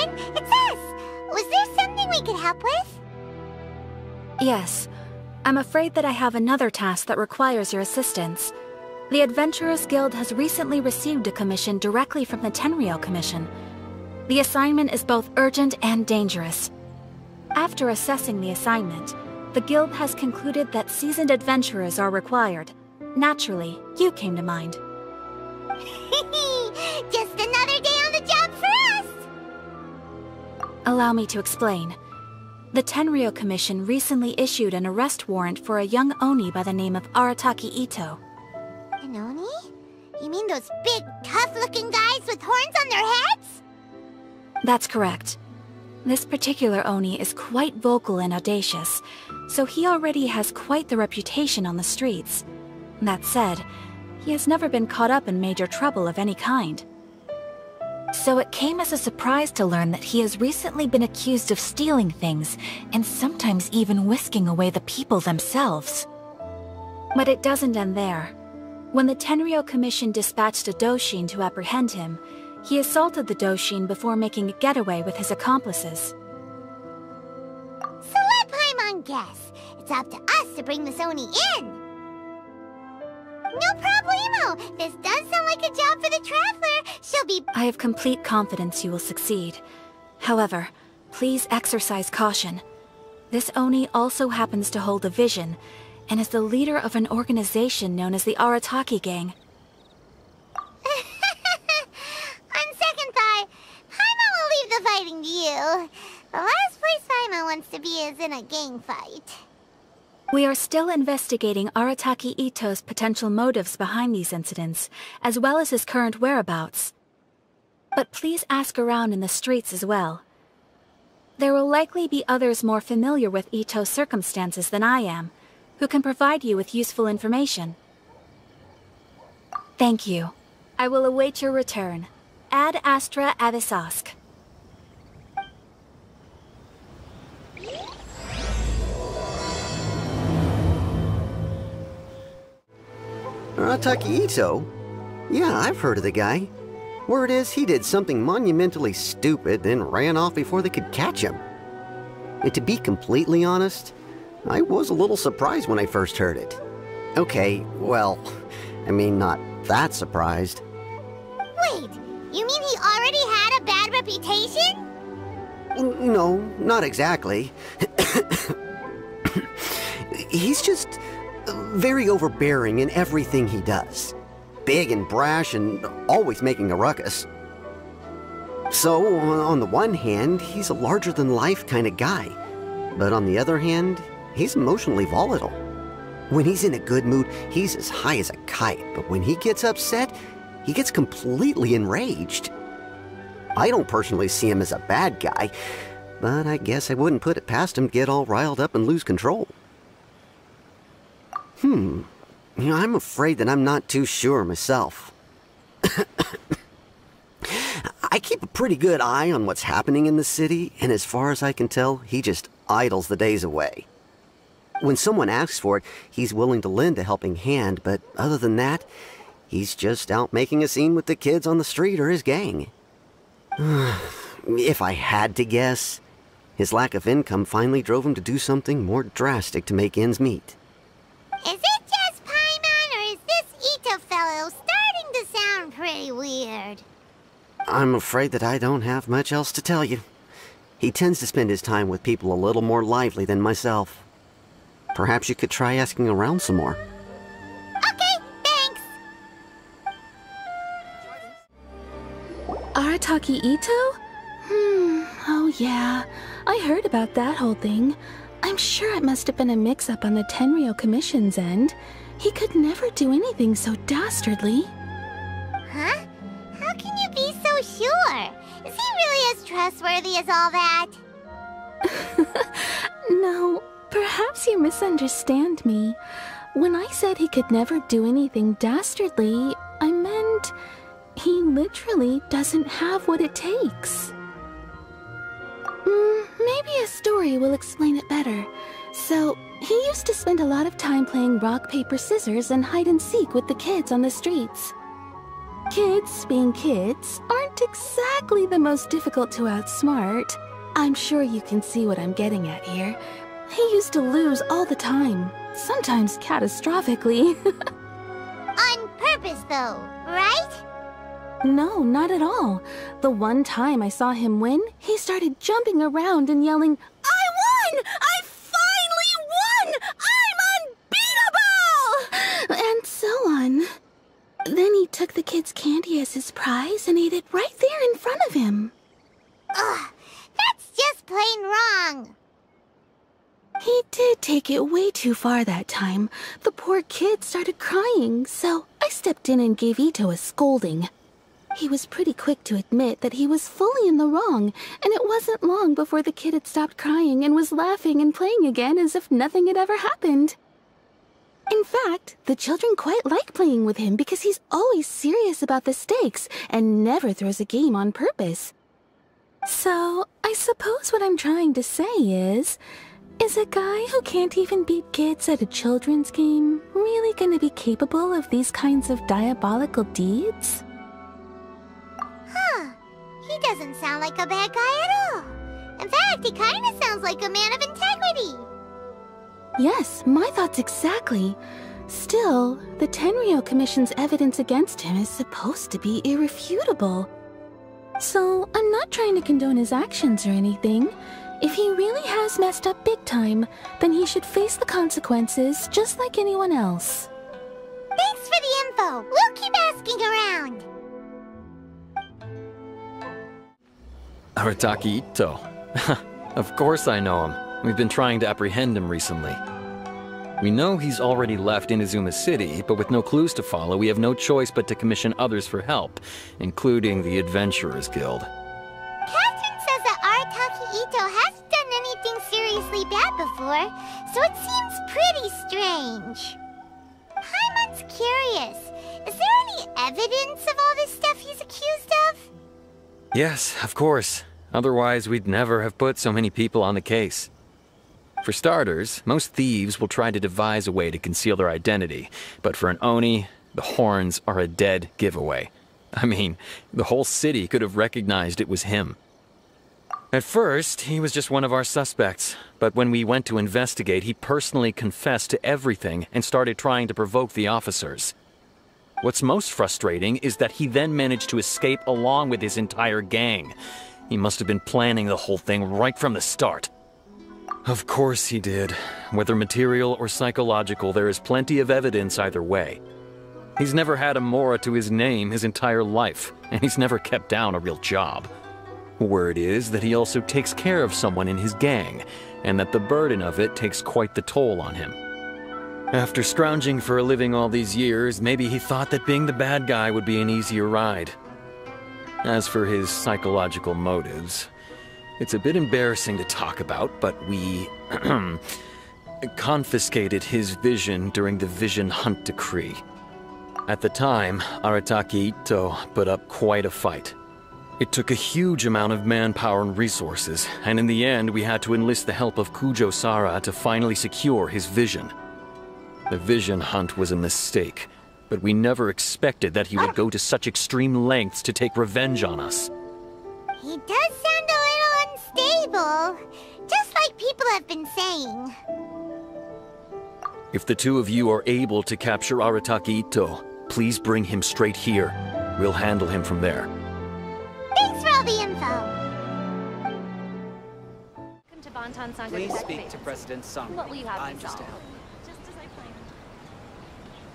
Lumine, it's us! Was there something we could help with? Yes. I'm afraid that I have another task that requires your assistance. The Adventurers Guild has recently received a commission directly from the Tenryou Commission. The assignment is both urgent and dangerous. After assessing the assignment, the Guild has concluded that seasoned adventurers are required. Naturally, you came to mind. Just another day on the job for us! Allow me to explain. The Tenryou Commission recently issued an arrest warrant for a young Oni by the name of Arataki Itto. An Oni? You mean those big, tough-looking guys with horns on their heads? That's correct. This particular Oni is quite vocal and audacious, so he already has quite the reputation on the streets. That said, he has never been caught up in major trouble of any kind. So it came as a surprise to learn that he has recently been accused of stealing things, and sometimes even whisking away the people themselves. But it doesn't end there. When the Tenryou Commission dispatched a Doshin to apprehend him, he assaulted the Doshin before making a getaway with his accomplices. So let Paimon guess. It's up to us to bring this Oni in. No problemo! This does sound like a job for the Traveler. She'll be... I have complete confidence you will succeed. However, please exercise caution. This Oni also happens to hold a vision, and is the leader of an organization known as the Arataki Gang. On second thought, Paimon will leave the fighting to you. The last place Paimon wants to be is in a gang fight. We are still investigating Arataki Itto's potential motives behind these incidents, as well as his current whereabouts. But please ask around in the streets as well. There will likely be others more familiar with Itto's circumstances than I am, who can provide you with useful information. Thank you. I will await your return. Ad Astra Avisask. Arataki Itto? Yeah, I've heard of the guy. Word is he did something monumentally stupid, then ran off before they could catch him. And to be completely honest, I was a little surprised when I first heard it. Okay, well, I mean, not that surprised. Wait, you mean he already had a bad reputation? No, not exactly. He's just very overbearing in everything he does. Big and brash and always making a ruckus. So, on the one hand, he's a larger-than-life kind of guy. But on the other hand, he's emotionally volatile. When he's in a good mood, he's as high as a kite. But when he gets upset, he gets completely enraged. I don't personally see him as a bad guy, but I guess I wouldn't put it past him to get all riled up and lose control. I'm afraid that I'm not too sure myself. I keep a pretty good eye on what's happening in the city, and as far as I can tell, he just idles the days away. When someone asks for it, he's willing to lend a helping hand, but other than that, he's just out making a scene with the kids on the street or his gang. If I had to guess, his lack of income finally drove him to do something more drastic to make ends meet. Is it just Paimon, or is this Itto fellow starting to sound pretty weird? I'm afraid that I don't have much else to tell you. He tends to spend his time with people a little more lively than myself. Perhaps you could try asking around some more. Okay, thanks! Arataki Itto? Oh yeah. I heard about that whole thing. I'm sure it must have been a mix-up on the Tenryou Commission's end. He could never do anything so dastardly. Huh? How can you be so sure? Is he really as trustworthy as all that? No, perhaps you misunderstand me. When I said he could never do anything dastardly, I meant he literally doesn't have what it takes. Maybe a story will explain it better. So, he used to spend a lot of time playing rock, paper, scissors and hide and seek with the kids on the streets. Kids, being kids, aren't exactly the most difficult to outsmart. I'm sure you can see what I'm getting at here. He used to lose all the time, sometimes catastrophically. On purpose, though, right? No, not at all. The one time I saw him win, he started jumping around and yelling, "I won! I finally won! I'm unbeatable!" And so on. Then he took the kid's candy as his prize and ate it right there in front of him. Ugh, that's just plain wrong. He did take it way too far that time. The poor kid started crying, so I stepped in and gave Itto a scolding. He was pretty quick to admit that he was fully in the wrong, and it wasn't long before the kid had stopped crying and was laughing and playing again as if nothing had ever happened. In fact, the children quite like playing with him because he's always serious about the stakes and never throws a game on purpose. So, I suppose what I'm trying to say is a guy who can't even beat kids at a children's game really gonna be capable of these kinds of diabolical deeds? Huh. He doesn't sound like a bad guy at all. In fact, he kind of sounds like a man of integrity. Yes, my thoughts exactly. Still, the Tenryou Commission's evidence against him is supposed to be irrefutable. So, I'm not trying to condone his actions or anything. If he really has messed up big time, then he should face the consequences just like anyone else. Thanks for the info. We'll keep asking around. Arataki Itto. Of course I know him. We've been trying to apprehend him recently. We know he's already left Inazuma City, but with no clues to follow, we have no choice but to commission others for help, including the Adventurers Guild. Catherine says that Arataki Itto hasn't done anything seriously bad before, so it seems pretty strange. Paimon's curious. Is there any evidence of all this stuff he's accused of? Yes, of course. Otherwise, we'd never have put so many people on the case. For starters, most thieves will try to devise a way to conceal their identity, but for an Oni, the horns are a dead giveaway. I mean, the whole city could have recognized it was him. At first, he was just one of our suspects, but when we went to investigate, he personally confessed to everything and started trying to provoke the officers. What's most frustrating is that he then managed to escape along with his entire gang. He must have been planning the whole thing right from the start. Of course he did. Whether material or psychological, there is plenty of evidence either way. He's never had a Mora to his name his entire life, and he's never kept down a real job. Word is that he also takes care of someone in his gang, and that the burden of it takes quite the toll on him. After scrounging for a living all these years, maybe he thought that being the bad guy would be an easier ride. As for his psychological motives, it's a bit embarrassing to talk about, but we confiscated his vision during the Vision Hunt Decree. At the time, Arataki Itto put up quite a fight. It took a huge amount of manpower and resources, and in the end we had to enlist the help of Kujo-Sara to finally secure his vision. The Vision Hunt was a mistake, but we never expected that he would go to such extreme lengths to take revenge on us. He does sound a little unstable, just like people have been saying. If the two of you are able to capture Arataki Itto, please bring him straight here. We'll handle him from there. Thanks for all the info. Please speak to President Song. What will you have I'm me just solve? a help. Just as I planned.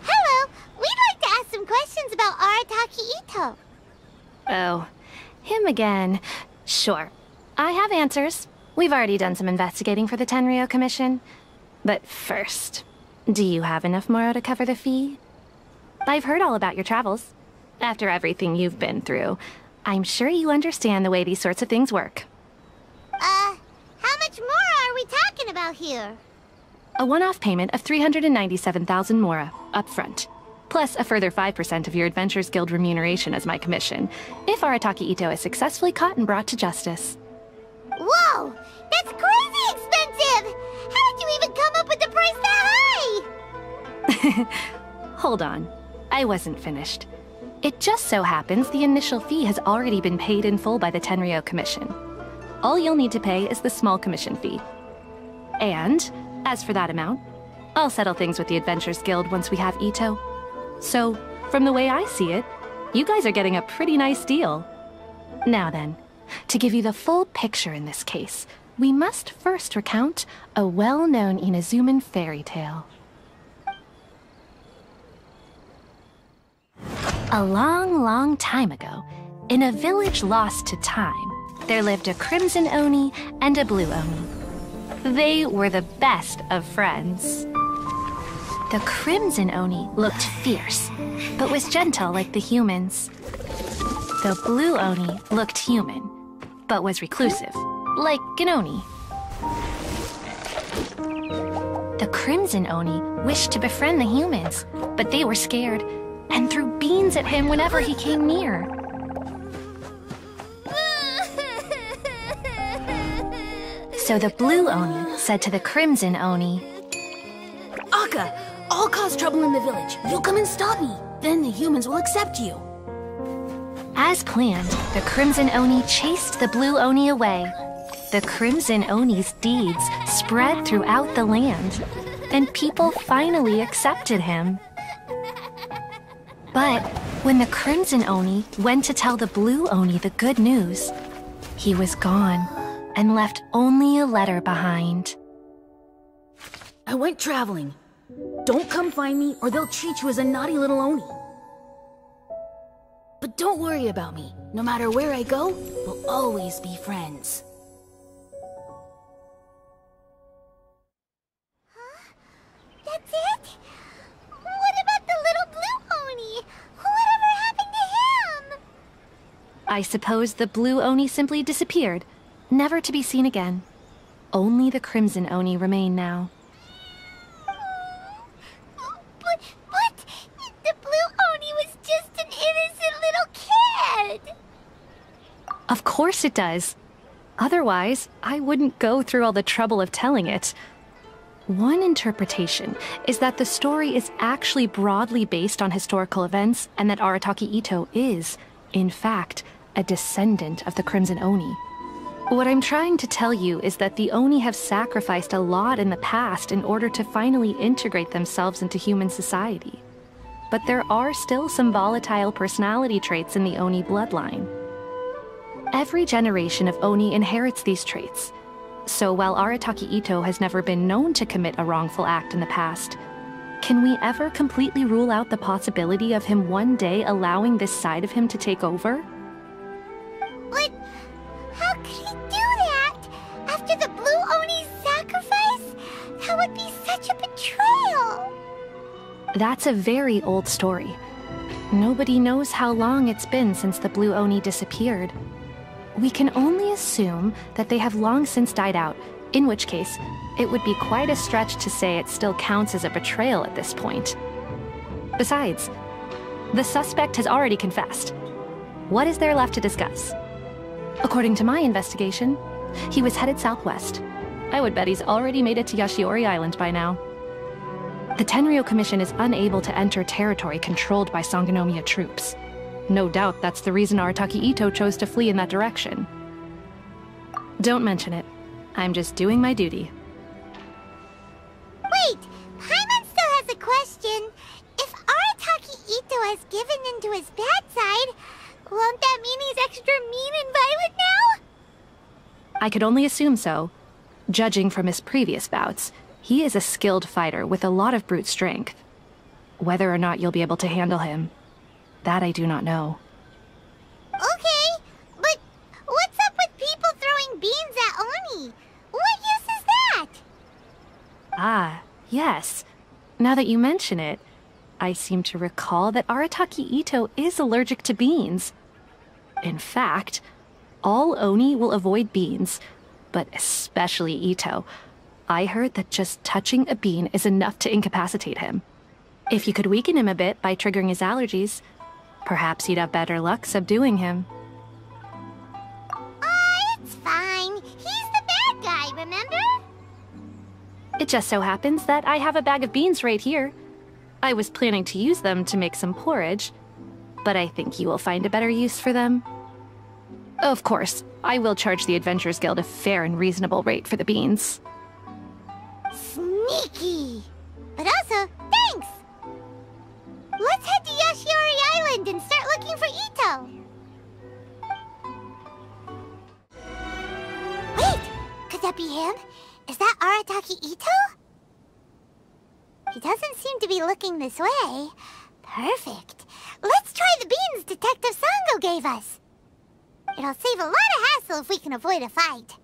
Hello, we'd like to ask some questions about Arataki Itto. Oh, him again. Sure. I have answers. We've already done some investigating for the Tenryou Commission. But first, do you have enough Moro to cover the fee? I've heard all about your travels. After everything you've been through, I'm sure you understand the way these sorts of things work. How much more are we talking about here? A one-off payment of 397,000 Mora, up front. Plus a further 5% of your Adventurers Guild remuneration as my commission, if Arataki Itto is successfully caught and brought to justice. Whoa! That's crazy expensive! How did you even come up with the price that high? Hold on. I wasn't finished. It just so happens the initial fee has already been paid in full by the Tenryou Commission. All you'll need to pay is the small commission fee. And, as for that amount, I'll settle things with the Adventurers Guild once we have Itto. So, from the way I see it, you guys are getting a pretty nice deal. Now then, to give you the full picture in this case, we must first recount a well-known Inazuman fairy tale. A long, long time ago, in a village lost to time, there lived a Crimson Oni and a Blue Oni. They were the best of friends. The Crimson Oni looked fierce, but was gentle like the humans. The Blue Oni looked human, but was reclusive, like an Oni. The Crimson Oni wished to befriend the humans, but they were scared and threw beans at him whenever he came near. So the Blue Oni said to the Crimson Oni, Akka, I'll cause trouble in the village. You come and stop me. Then the humans will accept you. As planned, the Crimson Oni chased the Blue Oni away. The Crimson Oni's deeds spread throughout the land, and people finally accepted him. But when the Crimson Oni went to tell the Blue Oni the good news, he was gone and left only a letter behind. I went traveling. Don't come find me or they'll treat you as a naughty little Oni. But don't worry about me. No matter where I go, we'll always be friends. Huh? That's it? What about the little Blue Oni? Whatever happened to him? I suppose the Blue Oni simply disappeared, never to be seen again. Only the Crimson Oni remain now. But the Blue Oni was just an innocent little kid! Of course it does. Otherwise, I wouldn't go through all the trouble of telling it. One interpretation is that the story is actually broadly based on historical events and that Arataki Itto is, in fact, a descendant of the Crimson Oni. What I'm trying to tell you is that the Oni have sacrificed a lot in the past in order to finally integrate themselves into human society. But there are still some volatile personality traits in the Oni bloodline. Every generation of Oni inherits these traits. So while Arataki Itto has never been known to commit a wrongful act in the past, can we ever completely rule out the possibility of him one day allowing this side of him to take over? But how could he do that? After the Blue Oni's sacrifice? That would be such a betrayal! That's a very old story. Nobody knows how long it's been since the Blue Oni disappeared. We can only assume that they have long since died out, in which case, it would be quite a stretch to say it still counts as a betrayal at this point. Besides, the suspect has already confessed. What is there left to discuss? According to my investigation, he was headed southwest. I would bet he's already made it to Yashiori Island by now. The Tenryou Commission is unable to enter territory controlled by Sangonomiya troops. No doubt that's the reason Arataki Itto chose to flee in that direction. Don't mention it. I'm just doing my duty. Wait! Paimon still has a question. If Arataki Itto has given in to his bad side, won't that mean he's extra mean and violent now? I could only assume so. Judging from his previous bouts, he is a skilled fighter with a lot of brute strength. Whether or not you'll be able to handle him, that I do not know. Okay, but what's up with people throwing beans at Oni? What use is that? Ah, yes. Now that you mention it, I seem to recall that Arataki Itto is allergic to beans. In fact, all Oni will avoid beans, but especially Itto. I heard that just touching a bean is enough to incapacitate him. If you could weaken him a bit by triggering his allergies, perhaps you'd have better luck subduing him. It's fine. He's the bad guy, remember? It just so happens that I have a bag of beans right here. I was planning to use them to make some porridge. but I think you will find a better use for them. Of course, I will charge the Adventurers Guild a fair and reasonable rate for the beans. Sneaky! But also, thanks! Let's head to Yashiori Island and start looking for Itto! Wait! Could that be him? Is that Arataki Itto? He doesn't seem to be looking this way. Perfect. Let's try the beans Detective Sango gave us. It'll save a lot of hassle if we can avoid a fight.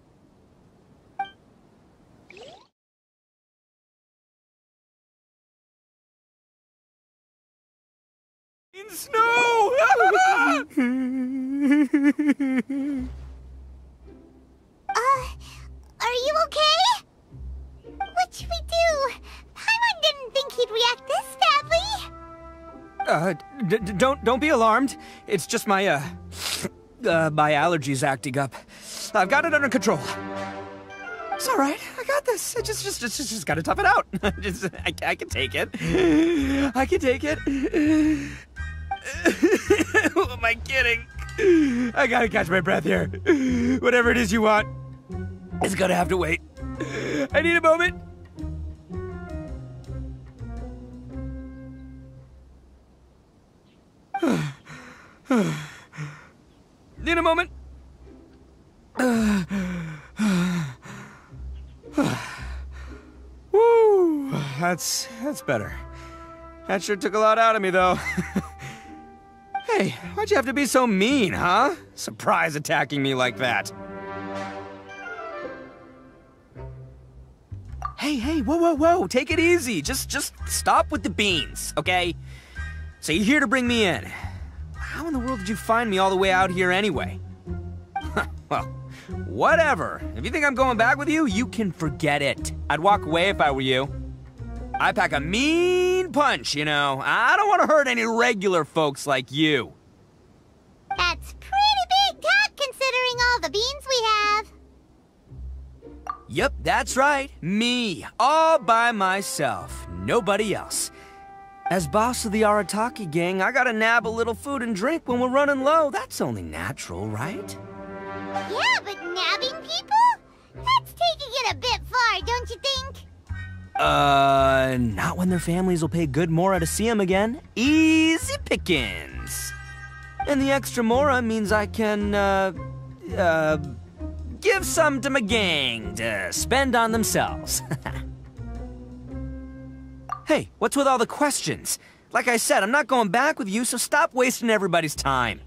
In snow! Are you okay? What should we do? Paimon didn't think he'd react this badly. Don't be alarmed. It's just my, my allergies acting up. I've got it under control. It's all right. I got this. I just gotta tough it out. I can take it. I can take it. Who am I kidding? I gotta catch my breath here. Whatever it is you want, it's gonna have to wait. I need a moment. Need a moment. Woo, that's better. That sure took a lot out of me, though. Hey, why'd you have to be so mean, huh? Surprise attacking me like that. Hey, whoa, take it easy. Just stop with the beans, okay? So you're here to bring me in. How in the world did you find me all the way out here anyway? Well, whatever. If you think I'm going back with you, you can forget it. I'd walk away if I were you. I pack a mean punch, you know. I don't want to hurt any regular folks like you. That's pretty big talk considering all the beans we have. Yep, that's right. Me, all by myself. Nobody else. As boss of the Arataki gang, I gotta nab a little food and drink when we're running low. That's only natural, right? Yeah, but nabbing people? That's taking it a bit far, don't you think? Not when their families will pay good mora to see them again. Easy pickings. And the extra mora means I can, give some to my gang to spend on themselves. Hey, what's with all the questions? Like I said, I'm not going back with you, so stop wasting everybody's time.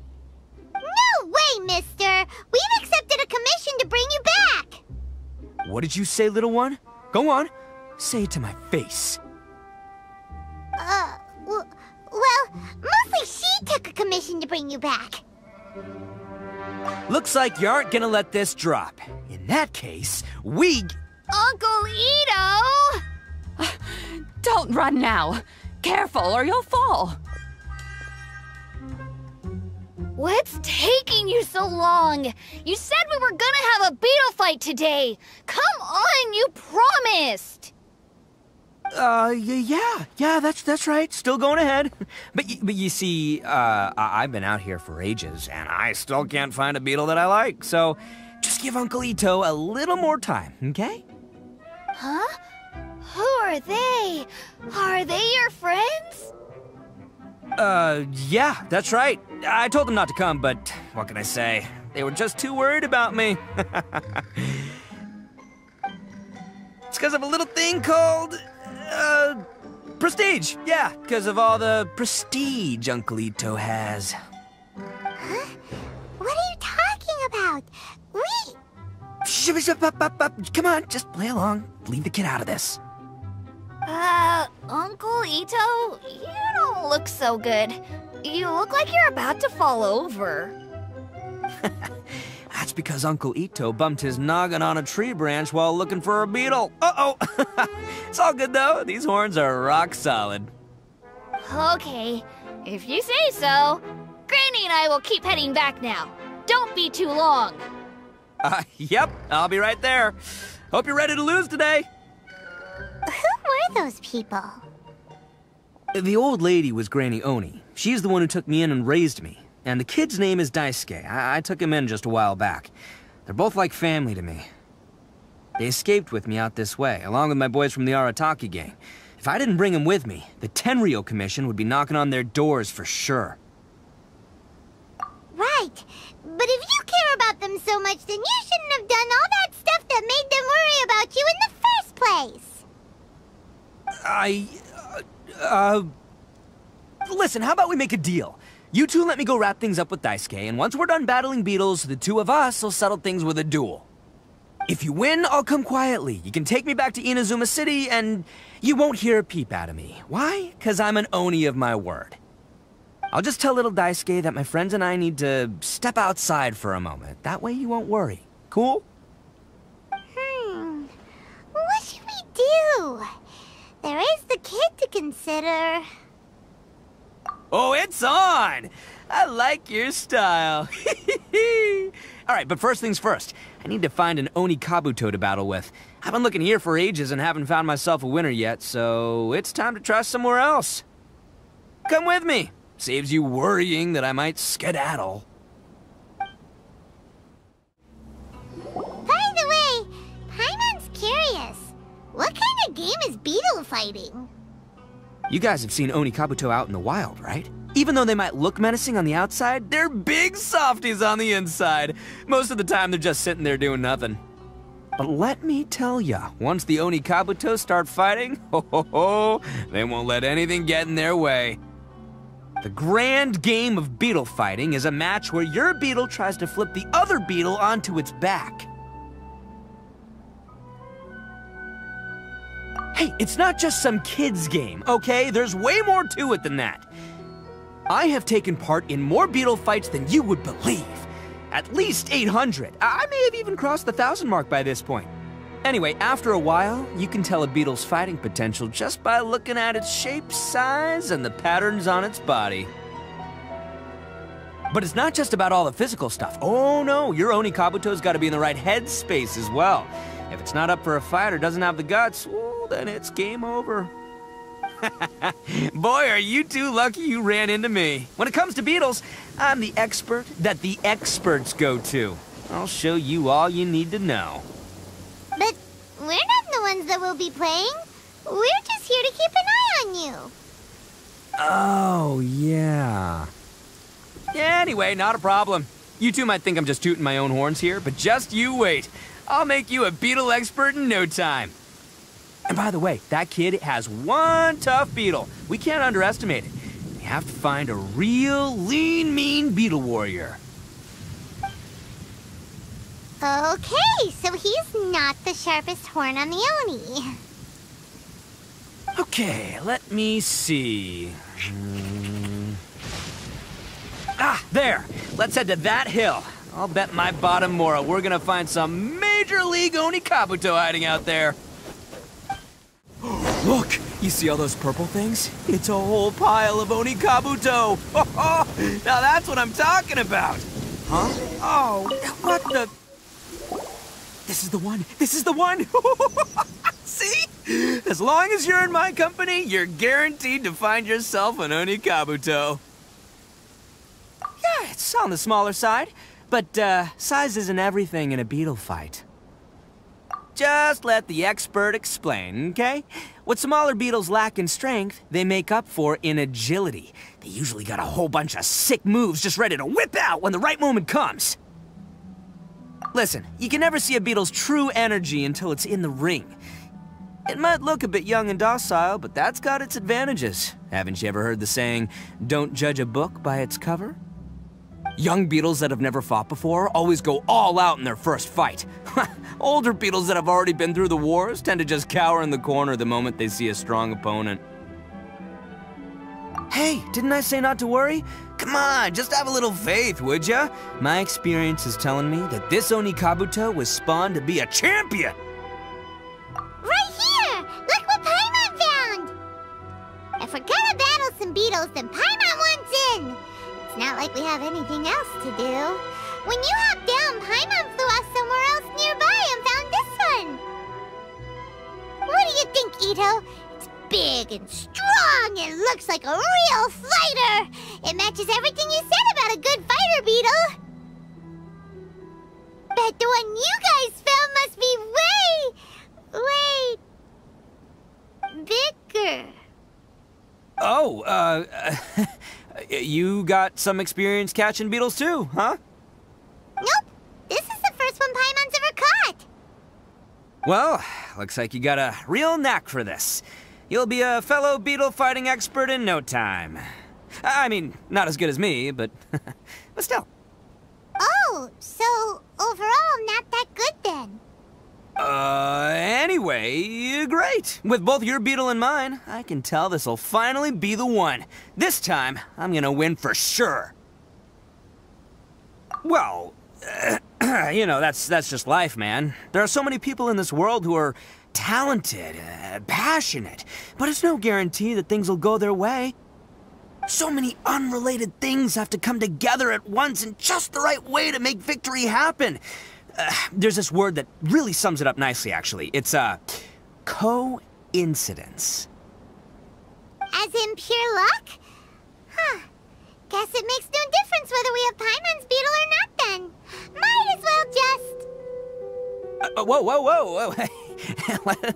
No way, mister! We've accepted a commission to bring you back! What did you say, little one? Go on. Say it to my face. Well, mostly she took a commission to bring you back. Looks like you aren't gonna let this drop. In that case, we... Uncle Itto! Don't run now. Careful or you'll fall. What's taking you so long? You said we were gonna have a beetle fight today. Come on, you promised. Yeah, that's right. Still going ahead. But you see, I've been out here for ages, and I still can't find a beetle that I like. So, just give Uncle Itto a little more time, okay? Huh? Who are they? Are they your friends? Yeah, that's right. I told them not to come, but what can I say? They were just too worried about me. It's because of a little thing called, prestige. Yeah, because of all the prestige Uncle Itto has. Huh? What are you talking about? Come on, just play along. Leave the kid out of this. Uncle Itto, you don't look so good. You look like you're about to fall over. That's because Uncle Itto bumped his noggin on a tree branch while looking for a beetle. Uh-oh! It's all good, though. These horns are rock solid. Okay, if you say so. Granny and I will keep heading back now. Don't be too long. Yep, I'll be right there. Hope you're ready to lose today. Who were those people? The old lady was Granny Oni. She's the one who took me in and raised me. And the kid's name is Daisuke. I took him in just a while back. They're both like family to me. They escaped with me out this way, along with my boys from the Arataki gang. If I didn't bring them with me, the Tenryou Commission would be knocking on their doors for sure. Right. But if you care about them so much, then you shouldn't have done all that stuff that made them worry about you in the first place. Listen, how about we make a deal? You two let me go wrap things up with Daisuke, and once we're done battling beetles, the two of us will settle things with a duel. If you win, I'll come quietly. You can take me back to Inazuma City, and you won't hear a peep out of me. Why? 'Cause I'm an Oni of my word. I'll just tell little Daisuke that my friends and I need to step outside for a moment. That way you won't worry. Cool? What should we do? There is the kid to consider. Oh, it's on! I like your style. Alright, but first things first. I need to find an Oni Kabuto to battle with. I've been looking here for ages and haven't found myself a winner yet, so it's time to try somewhere else. Come with me. Saves you worrying that I might skedaddle. By the way, Paimon's curious. What kind of game is beetle fighting? You guys have seen Oni Kabuto out in the wild, right? Even though they might look menacing on the outside, they're big softies on the inside. Most of the time, they're just sitting there doing nothing. But let me tell ya, once the Oni Kabuto start fighting, they won't let anything get in their way. The grand game of beetle fighting is a match where your beetle tries to flip the other beetle onto its back. Hey, it's not just some kid's game, okay? There's way more to it than that. I have taken part in more beetle fights than you would believe. At least 800. I may have even crossed the 1,000 mark by this point. Anyway, after a while, you can tell a beetle's fighting potential just by looking at its shape, size, and the patterns on its body. But it's not just about all the physical stuff. Oh no, your Oni Kabuto's gotta be in the right headspace as well. If it's not up for a fight or doesn't have the guts, well, then it's game over. Boy, are you two lucky you ran into me. When it comes to beetles, I'm the expert that the experts go to. I'll show you all you need to know. But we're not the ones that will be playing. We're just here to keep an eye on you. Oh, yeah. Anyway, not a problem. You two might think I'm just tooting my own horns here, but just you wait. I'll make you a beetle expert in no time. And by the way, that kid has one tough beetle. We can't underestimate it. We have to find a real lean, mean beetle warrior. Okay, so he's not the sharpest horn on the Oni. Okay, let me see. Ah, there! Let's head to that hill. I'll bet my bottom Mora we're gonna find some Major League Oni Kabuto hiding out there. Look! You see all those purple things? It's a whole pile of Oni Kabuto! Now that's what I'm talking about! Huh? Oh, what the... This is the one! This is the one! See? As long as you're in my company, you're guaranteed to find yourself an Oni Kabuto. Yeah, it's on the smaller side, but size isn't everything in a beetle fight. Just let the expert explain, okay? What smaller beetles lack in strength, they make up for in agility. They usually got a whole bunch of sick moves just ready to whip out when the right moment comes. Listen, you can never see a beetle's true energy until it's in the ring. It might look a bit young and docile, but that's got its advantages. Haven't you ever heard the saying, don't judge a book by its cover? Young beetles that have never fought before always go all out in their first fight. Older beetles that have already been through the wars tend to just cower in the corner the moment they see a strong opponent. Hey, didn't I say not to worry? Come on, just have a little faith, would ya? My experience is telling me that this Oni Kabuto was spawned to be a champion! Right here! Look what Paimon found! If we're gonna battle some beetles, then Paimon wants in! It's not like we have anything else to do. When you hopped down, Paimon flew off somewhere else nearby and found this one! What do you think, Itto? It's big and strong and looks like a real fighter. It matches everything you said about a good fighter beetle. Bet the one you guys found must be way bigger. Oh, you got some experience catching beetles too, huh? Nope. This is the first one Paimon's ever caught. Well, looks like you got a real knack for this. You'll be a fellow beetle fighting expert in no time. I mean, not as good as me, but still. Oh, so overall not that good then. Anyway, great. With both your beetle and mine, I can tell this'll finally be the one. This time, I'm gonna win for sure. Well, you know, that's just life, man. There are so many people in this world who are talented, passionate, but it's no guarantee that things will go their way. So many unrelated things have to come together at once in just the right way to make victory happen. There's this word that really sums it up nicely, actually. It's, coincidence. As in pure luck? Huh. Guess it makes no difference whether we have Paimon's beetle or not then. Might as well just... Whoa.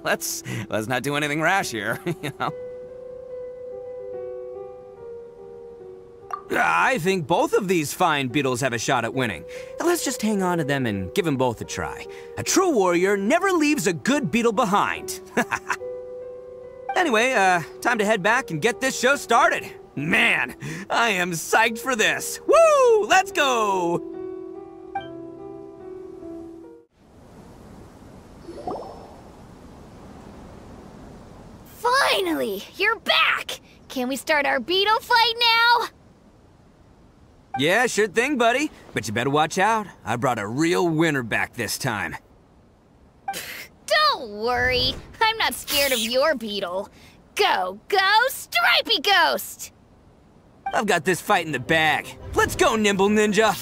let's not do anything rash here, you know? I think both of these fine beetles have a shot at winning. Let's just hang on to them and give them both a try. A true warrior never leaves a good beetle behind. Anyway, time to head back and get this show started. Man, I am psyched for this. Woo! Let's go! Finally, you're back! Can we start our beetle fight now? Yeah, sure thing, buddy. But you better watch out. I brought a real winner back this time. Don't worry. I'm not scared of your beetle. Go, Stripey Ghost! I've got this fight in the bag. Let's go, Nimble Ninja!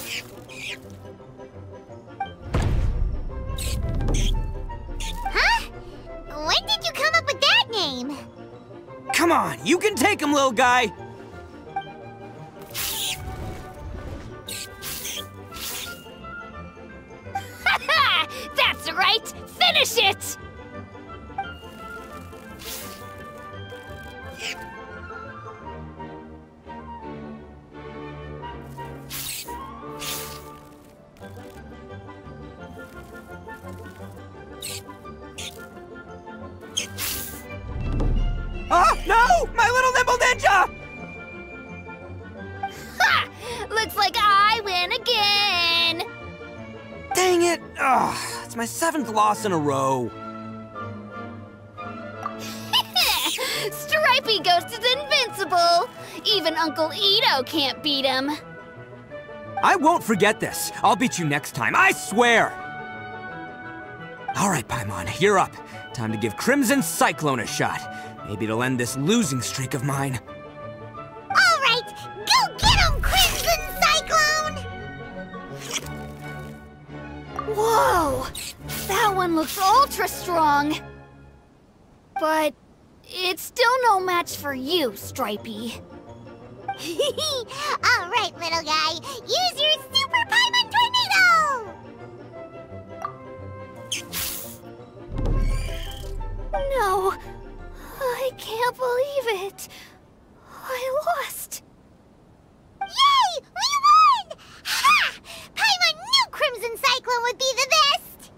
Huh? When did you come up with that name? Come on, you can take him, little guy! That's right! Finish it! Oh, no! My little Nimble Ninja! Ha! Looks like I win again! Dang it! Ugh, it's my 7th loss in a row. Stripey Ghost is invincible! Even Uncle Itto can't beat him. I won't forget this. I'll beat you next time, I swear! All right, Paimon, you're up. Time to give Crimson Cyclone a shot. Maybe it'll end this losing streak of mine. All right, go get him, Crimson Cyclone! Whoa! That one looks ultra strong. But it's still no match for you, Stripey. All right, little guy, use your Super Paimon Tornado! No, I can't believe it. I lost. Yay! We won! Ha! Paimon knew Crimson Cyclone would be the best!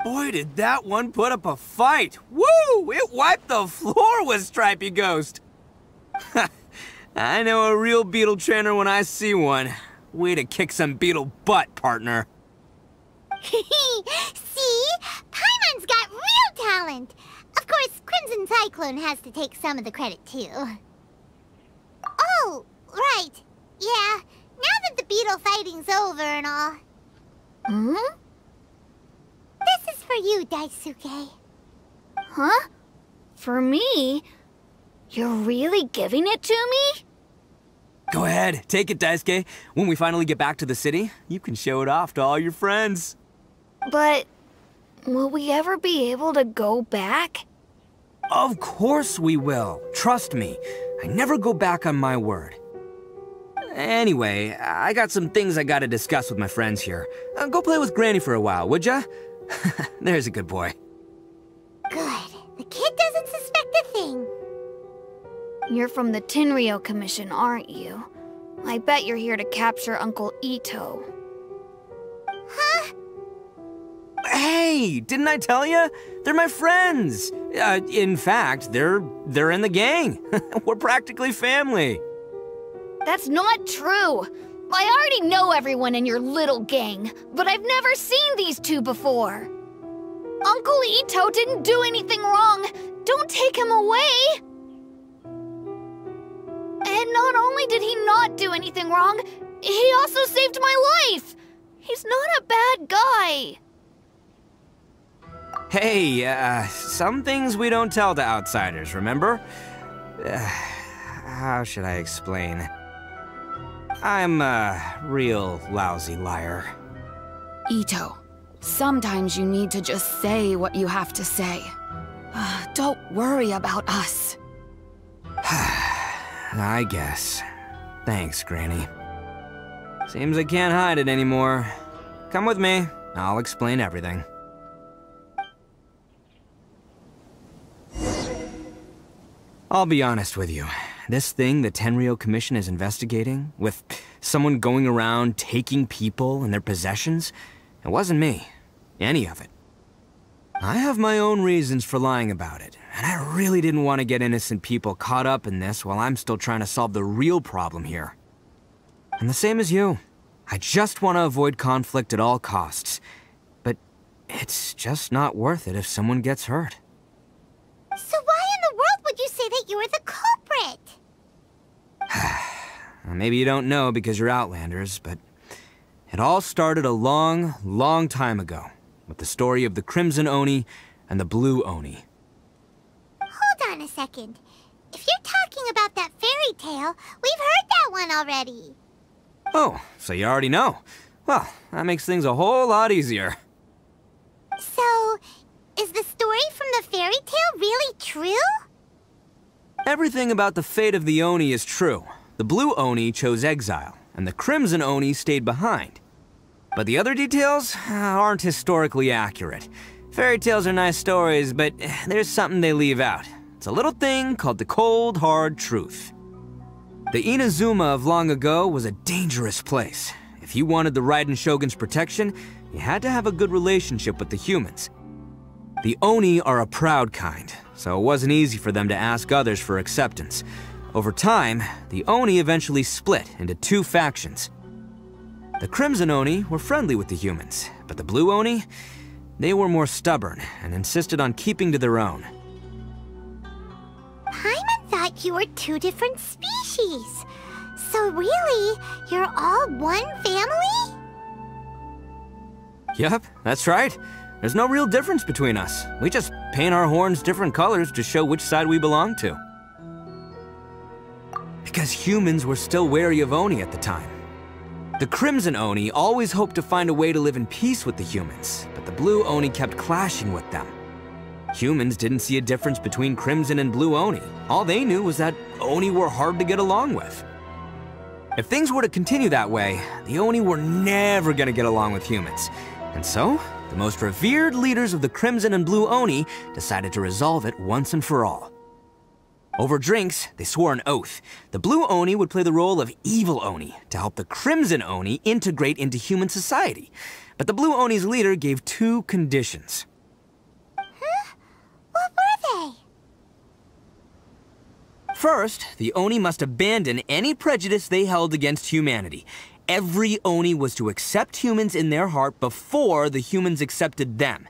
Boy, did that one put up a fight. Woo! It wiped the floor with Stripey Ghost. I know a real beetle trainer when I see one. Way to kick some beetle butt, partner. See? Paimon's got real talent. Of course, Crimson Cyclone has to take some of the credit, too. Oh, right. Yeah, now that the beetle fighting's over and all. Hmm? This is for you, Daisuke. Huh? For me? You're really giving it to me? Go ahead, take it, Daisuke. When we finally get back to the city, you can show it off to all your friends. But will we ever be able to go back? Of course we will. Trust me. I never go back on my word. Anyway, I got some things I gotta discuss with my friends here. Go play with Granny for a while, would ya? There's a good boy. Good. The kid doesn't suspect a thing. You're from the Tenryou Commission, aren't you? I bet you're here to capture Uncle Itto. Huh? Hey, didn't I tell you? They're my friends. In fact, they're in the gang. We're practically family. That's not true. I already know everyone in your little gang, but I've never seen these two before. Uncle Itto didn't do anything wrong. Don't take him away. And not only did he not do anything wrong, he also saved my life. He's not a bad guy. Hey, some things we don't tell to outsiders, remember? How should I explain? I'm a real lousy liar. Itto, sometimes you need to just say what you have to say. Don't worry about us. I guess. Thanks, Granny. Seems I can't hide it anymore. Come with me. I'll explain everything. I'll be honest with you. This thing the Tenryou Commission is investigating, with someone going around taking people and their possessions, it wasn't me. Any of it. I have my own reasons for lying about it, and I really didn't want to get innocent people caught up in this while I'm still trying to solve the real problem here. And the same as you. I just want to avoid conflict at all costs. But it's just not worth it if someone gets hurt. So why in the world would you say that you were the culprit? Maybe you don't know because you're Outlanders, but it all started a long, long time ago with the story of the Crimson Oni and the Blue Oni. Hold on a second. If you're talking about that fairy tale, we've heard that one already. Oh, so you already know. Well, that makes things a whole lot easier. So, is the story from the fairy tale really true? Everything about the fate of the Oni is true. The Blue Oni chose exile, and the Crimson Oni stayed behind. But the other details aren't historically accurate. Fairy tales are nice stories, but there's something they leave out. It's a little thing called the cold, hard truth. The Inazuma of long ago was a dangerous place. If you wanted the Raiden Shogun's protection, you had to have a good relationship with the humans. The Oni are a proud kind, so it wasn't easy for them to ask others for acceptance. Over time, the Oni eventually split into two factions. The Crimson Oni were friendly with the humans, but the Blue Oni, they were more stubborn and insisted on keeping to their own. Paimon thought you were two different species. So really, you're all one family? Yep, that's right. There's no real difference between us. We just paint our horns different colors to show which side we belong to. Because humans were still wary of Oni at the time. The Crimson Oni always hoped to find a way to live in peace with the humans, but the Blue Oni kept clashing with them. Humans didn't see a difference between Crimson and Blue Oni. All they knew was that Oni were hard to get along with. If things were to continue that way, the Oni were never gonna get along with humans. And so, the most revered leaders of the Crimson and Blue Oni decided to resolve it once and for all. Over drinks, they swore an oath. The Blue Oni would play the role of evil Oni to help the Crimson Oni integrate into human society. But the Blue Oni's leader gave two conditions. Huh? What were they? First, the Oni must abandon any prejudice they held against humanity. Every Oni was to accept humans in their heart before the humans accepted them.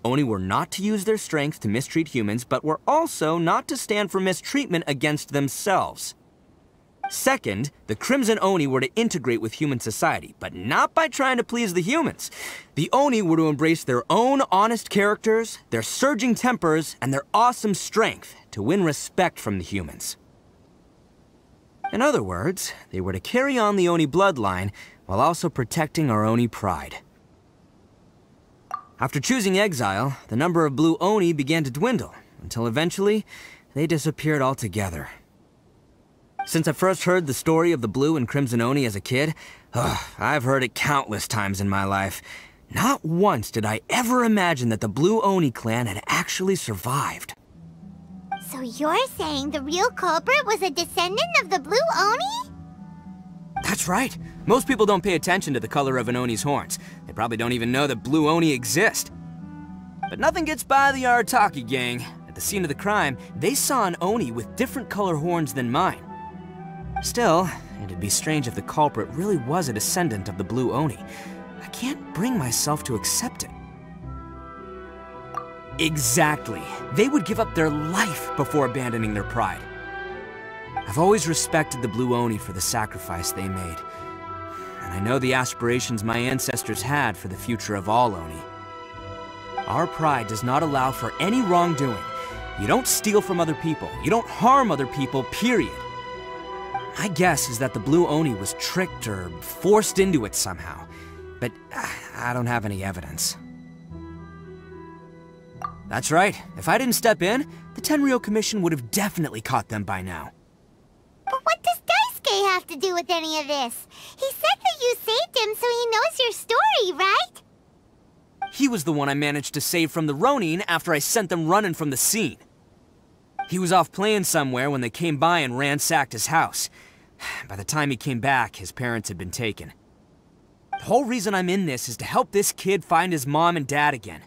Oni were not to use their strength to mistreat humans, but were also not to stand for mistreatment against themselves. Second, the Crimson Oni were to integrate with human society, but not by trying to please the humans. The Oni were to embrace their own honest characters, their surging tempers, and their awesome strength to win respect from the humans. In other words, they were to carry on the Oni bloodline while also protecting our Oni pride. After choosing exile, the number of Blue Oni began to dwindle, until eventually, they disappeared altogether. Since I first heard the story of the Blue and Crimson Oni as a kid, I've heard it countless times in my life. Not once did I ever imagine that the Blue Oni clan had actually survived. So you're saying the real culprit was a descendant of the Blue Oni? That's right. Most people don't pay attention to the color of an Oni's horns. They probably don't even know that Blue Oni exist. But nothing gets by the Arataki gang. At the scene of the crime, they saw an Oni with different color horns than mine. Still, it'd be strange if the culprit really was a descendant of the Blue Oni. I can't bring myself to accept it. Exactly. They would give up their life before abandoning their pride. I've always respected the Blue Oni for the sacrifice they made. And I know the aspirations my ancestors had for the future of all Oni. Our pride does not allow for any wrongdoing. You don't steal from other people. You don't harm other people, period. My guess is that the Blue Oni was tricked or forced into it somehow. But I don't have any evidence. That's right. If I didn't step in, the Tenryou Commission would have definitely caught them by now. But what does Daisuke have to do with any of this? He said that you saved him so he knows your story, right? He was the one I managed to save from the Ronin after I sent them running from the scene. He was off playing somewhere when they came by and ransacked his house. By the time he came back, his parents had been taken. The whole reason I'm in this is to help this kid find his mom and dad again.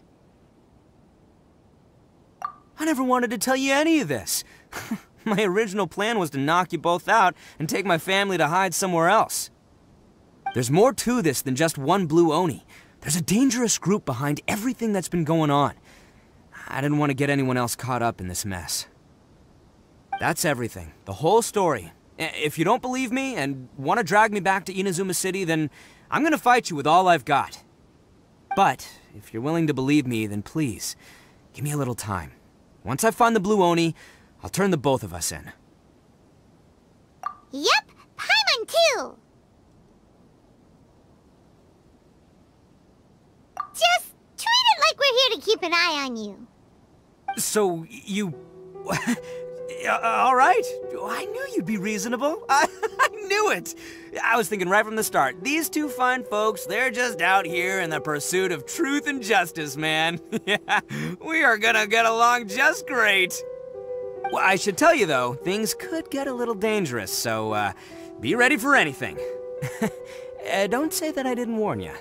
I never wanted to tell you any of this. My original plan was to knock you both out and take my family to hide somewhere else. There's more to this than just one Blue Oni. There's a dangerous group behind everything that's been going on. I didn't want to get anyone else caught up in this mess. That's everything. The whole story. If you don't believe me and want to drag me back to Inazuma City, then I'm gonna fight you with all I've got. But if you're willing to believe me, then please, give me a little time. Once I find the Blue Oni, I'll turn the both of us in. Yep, Paimon too! Just treat it like we're here to keep an eye on you. So, you... all right. I knew you'd be reasonable. I knew it. I was thinking right from the start, these two fine folks, they're just out here in the pursuit of truth and justice, man. Yeah, we are gonna get along just great. Well, I should tell you, though, things could get a little dangerous, so be ready for anything. Don't say that I didn't warn you.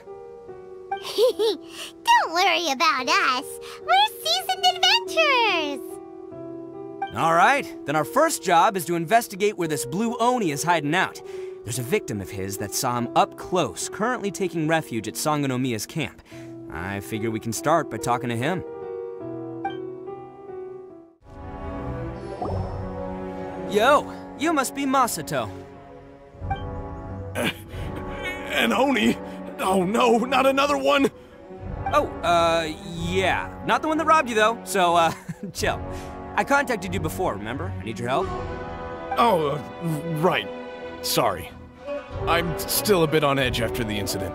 Don't worry about us. We're seasoned adventurers. All right, then our first job is to investigate where this Blue Oni is hiding out. There's a victim of his that saw him up close, currently taking refuge at Sangonomiya's camp. I figure we can start by talking to him. Yo, you must be Masato. An Oni? Oh no, not another one! Oh, yeah. Not the one that robbed you, though, so, chill. I contacted you before, remember? I need your help. Oh, right. Sorry. I'm still a bit on edge after the incident.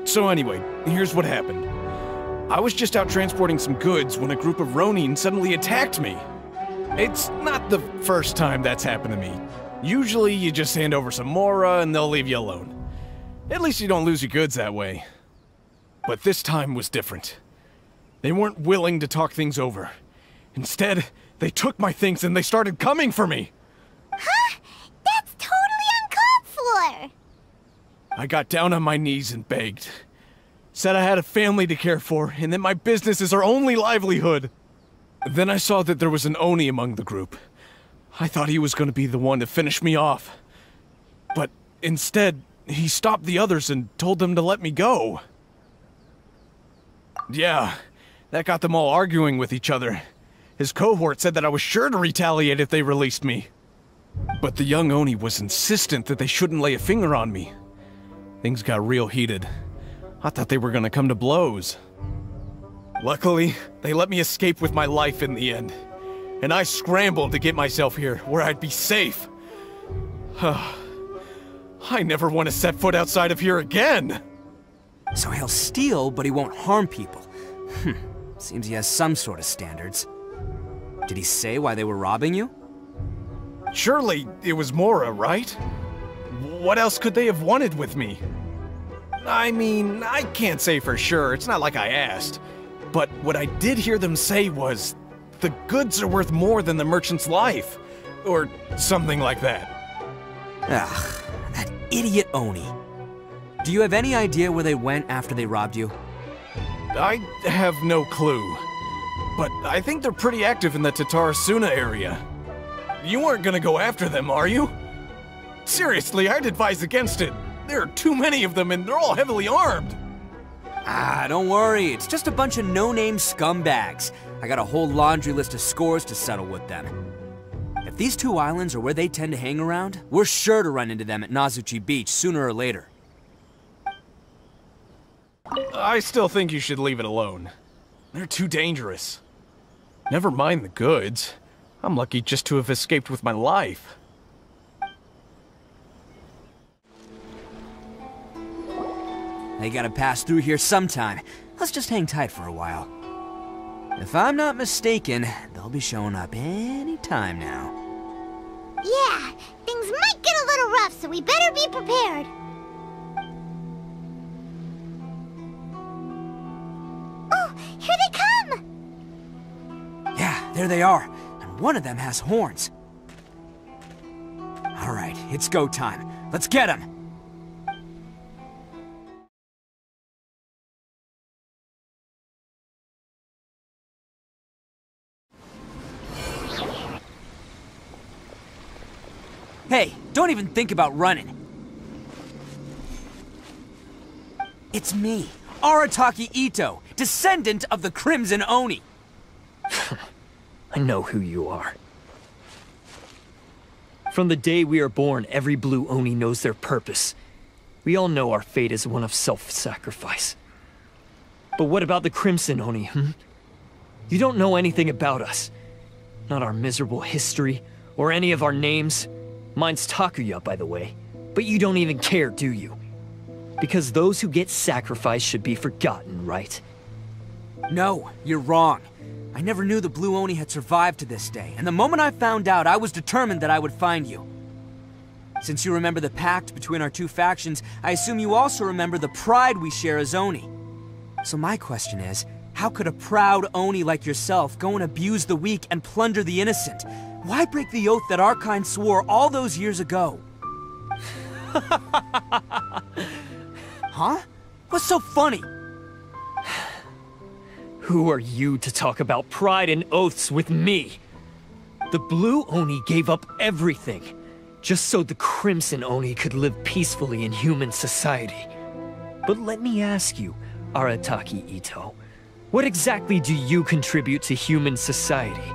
So anyway, here's what happened. I was just out transporting some goods when a group of Ronin suddenly attacked me. It's not the first time that's happened to me. Usually you just hand over some Mora and they'll leave you alone. At least you don't lose your goods that way. But this time was different. They weren't willing to talk things over. Instead, they took my things and they started coming for me. Huh? That's totally uncalled for! I got down on my knees and begged. Said I had a family to care for and that my business is our only livelihood. Then I saw that there was an Oni among the group. I thought he was going to be the one to finish me off. But instead, he stopped the others and told them to let me go. Yeah, that got them all arguing with each other. His cohort said that I was sure to retaliate if they released me. But the young Oni was insistent that they shouldn't lay a finger on me. Things got real heated. I thought they were gonna come to blows. Luckily, they let me escape with my life in the end. And I scrambled to get myself here, where I'd be safe. I never want to set foot outside of here again! So he'll steal, but he won't harm people. Seems he has some sort of standards. Did he say why they were robbing you? Surely it was Mora, right? What else could they have wanted with me? I mean, I can't say for sure, it's not like I asked. But what I did hear them say was, the goods are worth more than the merchant's life. Or something like that. Ugh, that idiot Oni. Do you have any idea where they went after they robbed you? I have no clue. But I think they're pretty active in the Tatarasuna area. You aren't gonna go after them, are you? Seriously, I'd advise against it. There are too many of them and they're all heavily armed. Ah, don't worry. It's just a bunch of no-name scumbags. I got a whole laundry list of scores to settle with them. If these two islands are where they tend to hang around, we're sure to run into them at Nazuchi Beach sooner or later. I still think you should leave it alone. They're too dangerous. Never mind the goods. I'm lucky just to have escaped with my life. They gotta pass through here sometime. Let's just hang tight for a while. If I'm not mistaken, they'll be showing up any time now. Yeah, things might get a little rough, so we better be prepared. Oh, here they come! Yeah, there they are. And one of them has horns. All right, it's go time. Let's get them! Hey, don't even think about running. It's me, Arataki Itto, descendant of the Crimson Oni. I know who you are. From the day we are born, every blue Oni knows their purpose. We all know our fate is one of self-sacrifice. But what about the Crimson Oni, hmm? You don't know anything about us. Not our miserable history, or any of our names. Mine's Takuya, by the way. But you don't even care, do you? Because those who get sacrificed should be forgotten, right? No, you're wrong. I never knew the Blue Oni had survived to this day, and the moment I found out, I was determined that I would find you. Since you remember the pact between our two factions, I assume you also remember the pride we share as Oni. So my question is, how could a proud Oni like yourself go and abuse the weak and plunder the innocent? Why break the oath that our kind swore all those years ago? Huh? What's so funny? Who are you to talk about pride and oaths with me? The Blue Oni gave up everything, just so the Crimson Oni could live peacefully in human society. But let me ask you, Arataki Itto, what exactly do you contribute to human society?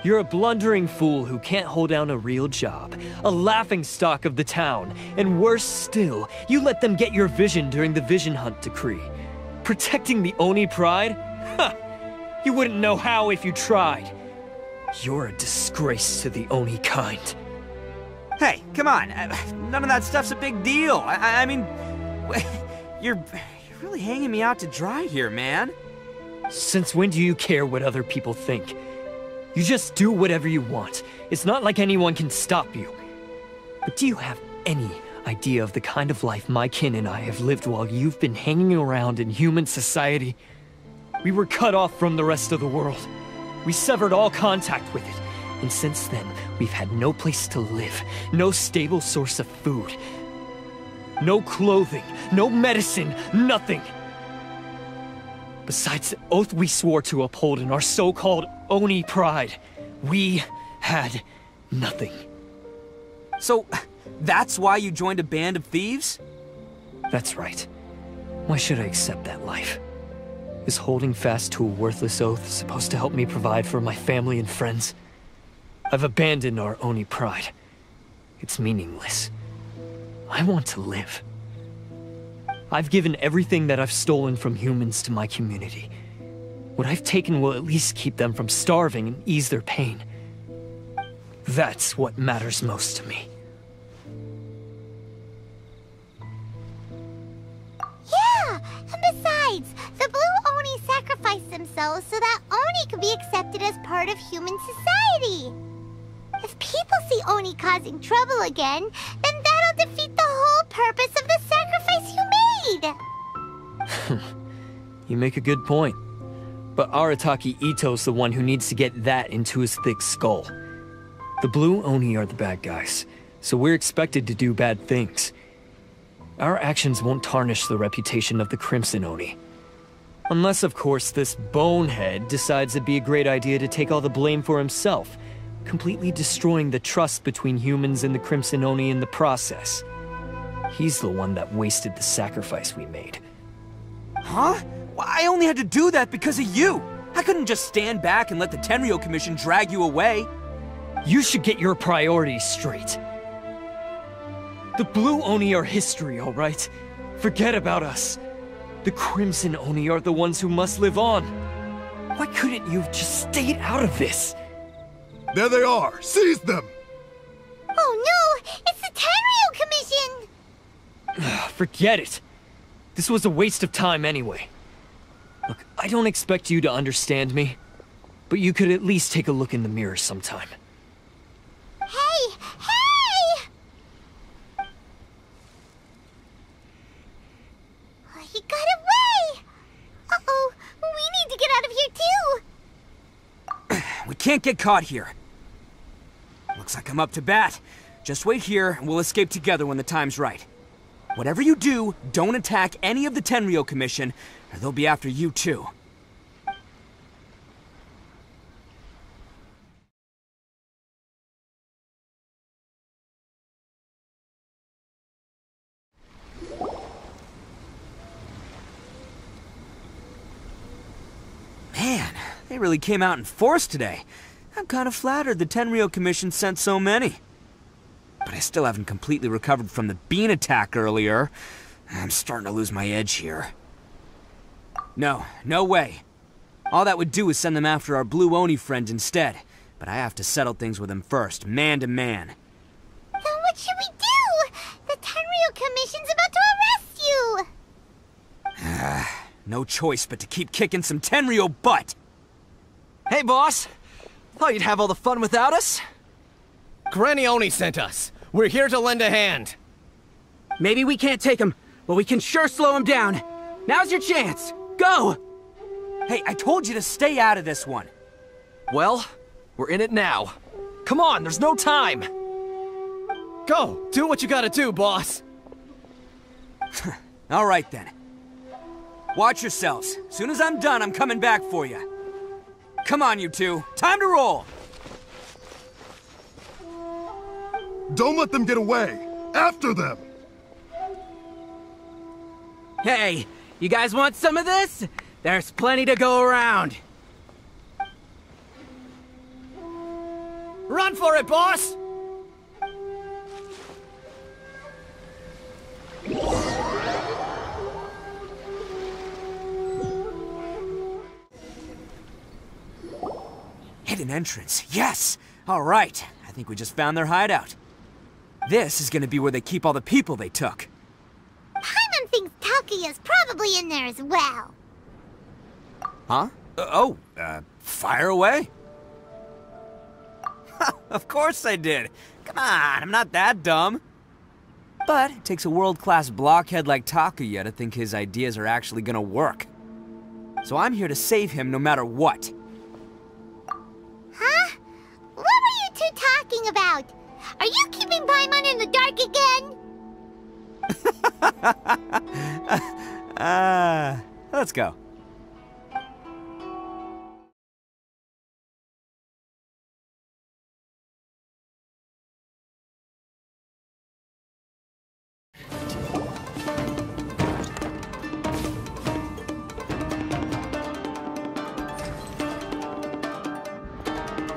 You're a blundering fool who can't hold down a real job, a laughingstock of the town, and worse still, you let them get your vision during the Vision Hunt decree. Protecting the Oni pride? Ha! You wouldn't know how if you tried. You're a disgrace to the Oni kind. Hey, come on. None of that stuff's a big deal. I mean, you're really hanging me out to dry here, man. Since when do you care what other people think? You just do whatever you want. It's not like anyone can stop you. But do you have any idea of the kind of life my kin and I have lived while you've been hanging around in human society? We were cut off from the rest of the world. We severed all contact with it. And since then, we've had no place to live, no stable source of food, no clothing, no medicine, nothing. Besides the oath we swore to uphold in our so-called Oni pride, we had nothing. So, that's why you joined a band of thieves? That's right. Why should I accept that life? Is holding fast to a worthless oath supposed to help me provide for my family and friends? I've abandoned our Oni pride. It's meaningless. I want to live. I've given everything that I've stolen from humans to my community. What I've taken will at least keep them from starving and ease their pain. That's what matters most to me. Yeah, and besides, the Blue Oni sacrificed themselves so that Oni could be accepted as part of human society. If people see Oni causing trouble again, then that'll defeat the whole purpose of the sacrifice you made! You make a good point. But Arataki Itto's the one who needs to get that into his thick skull. The Blue Oni are the bad guys, so we're expected to do bad things. Our actions won't tarnish the reputation of the Crimson Oni. Unless, of course, this bonehead decides it'd be a great idea to take all the blame for himself, completely destroying the trust between humans and the Crimson Oni in the process. He's the one that wasted the sacrifice we made. Huh? Well, I only had to do that because of you! I couldn't just stand back and let the Tenryou Commission drag you away. You should get your priorities straight. The Blue Oni are history, alright? Forget about us. The Crimson Oni are the ones who must live on. Why couldn't you have just stayed out of this? There they are! Seize them! Oh no! It's the Tenryou Commission! Forget it. This was a waste of time anyway. Look, I don't expect you to understand me, but you could at least take a look in the mirror sometime. Hey! Hey! He got away! Uh-oh, we need to get out of here too! We can't get caught here. Looks like I'm up to bat. Just wait here and we'll escape together when the time's right. Whatever you do, don't attack any of the Tenryou Commission, or they'll be after you too. Man, they really came out in force today. I'm kind of flattered the Tenryou Commission sent so many. But I still haven't completely recovered from the bean attack earlier. I'm starting to lose my edge here. No way. All that would do is send them after our Blue Oni friend instead. But I have to settle things with him first, man to man. Then what should we do? The Tenryou Commission's about to arrest you! No choice but to keep kicking some Tenryou butt! Hey, boss! Thought you'd have all the fun without us? Granny Oni sent us. We're here to lend a hand. Maybe we can't take him, but we can sure slow him down. Now's your chance. Go! Hey, I told you to stay out of this one. Well, we're in it now. Come on, there's no time. Go, do what you gotta do, boss. All right then. Watch yourselves. Soon as I'm done, I'm coming back for you. Come on, you two. Time to roll! Don't let them get away! After them! Hey, you guys want some of this? There's plenty to go around. Run for it, boss! Hidden entrance, yes! All right, I think we just found their hideout. This is gonna be where they keep all the people they took. Paimon thinks Takuya's probably in there as well. Huh? Fire away? Of course I did. Come on, I'm not that dumb. But it takes a world-class blockhead like Takuya to think his ideas are actually gonna work. So I'm here to save him no matter what. Huh? What were you two talking about? Are you keeping Paimon in the dark again? Let's go.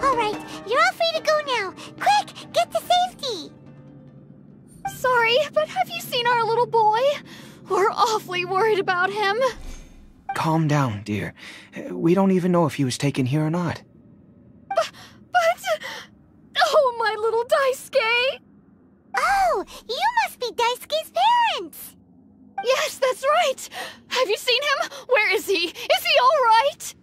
Alright, you're all free to go now. Quick, get to safety! Sorry, but have you seen our little boy? We're awfully worried about him. Calm down, dear. We don't even know if he was taken here or not. But... Oh, my little Daisuke! Oh, you must be Daisuke's parents! Yes, that's right! Have you seen him? Where is he? Is he all right?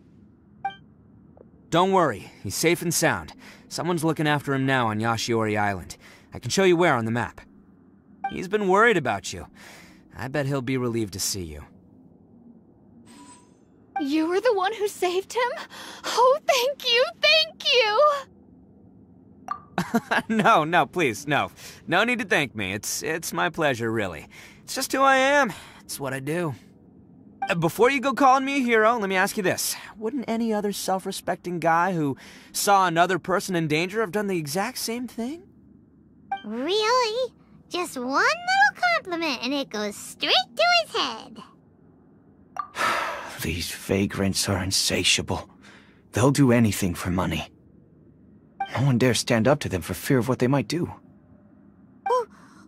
Don't worry, he's safe and sound. Someone's looking after him now on Yashiori Island. I can show you where on the map. He's been worried about you. I bet he'll be relieved to see you. You were the one who saved him? Oh, thank you, thank you! No, please, no. No need to thank me. It's my pleasure, really. It's just who I am. It's what I do. Before you go calling me a hero, let me ask you this. Wouldn't any other self-respecting guy who saw another person in danger have done the exact same thing? Really? Just one little compliment and it goes straight to his head. These vagrants are insatiable. They'll do anything for money. No one dares stand up to them for fear of what they might do.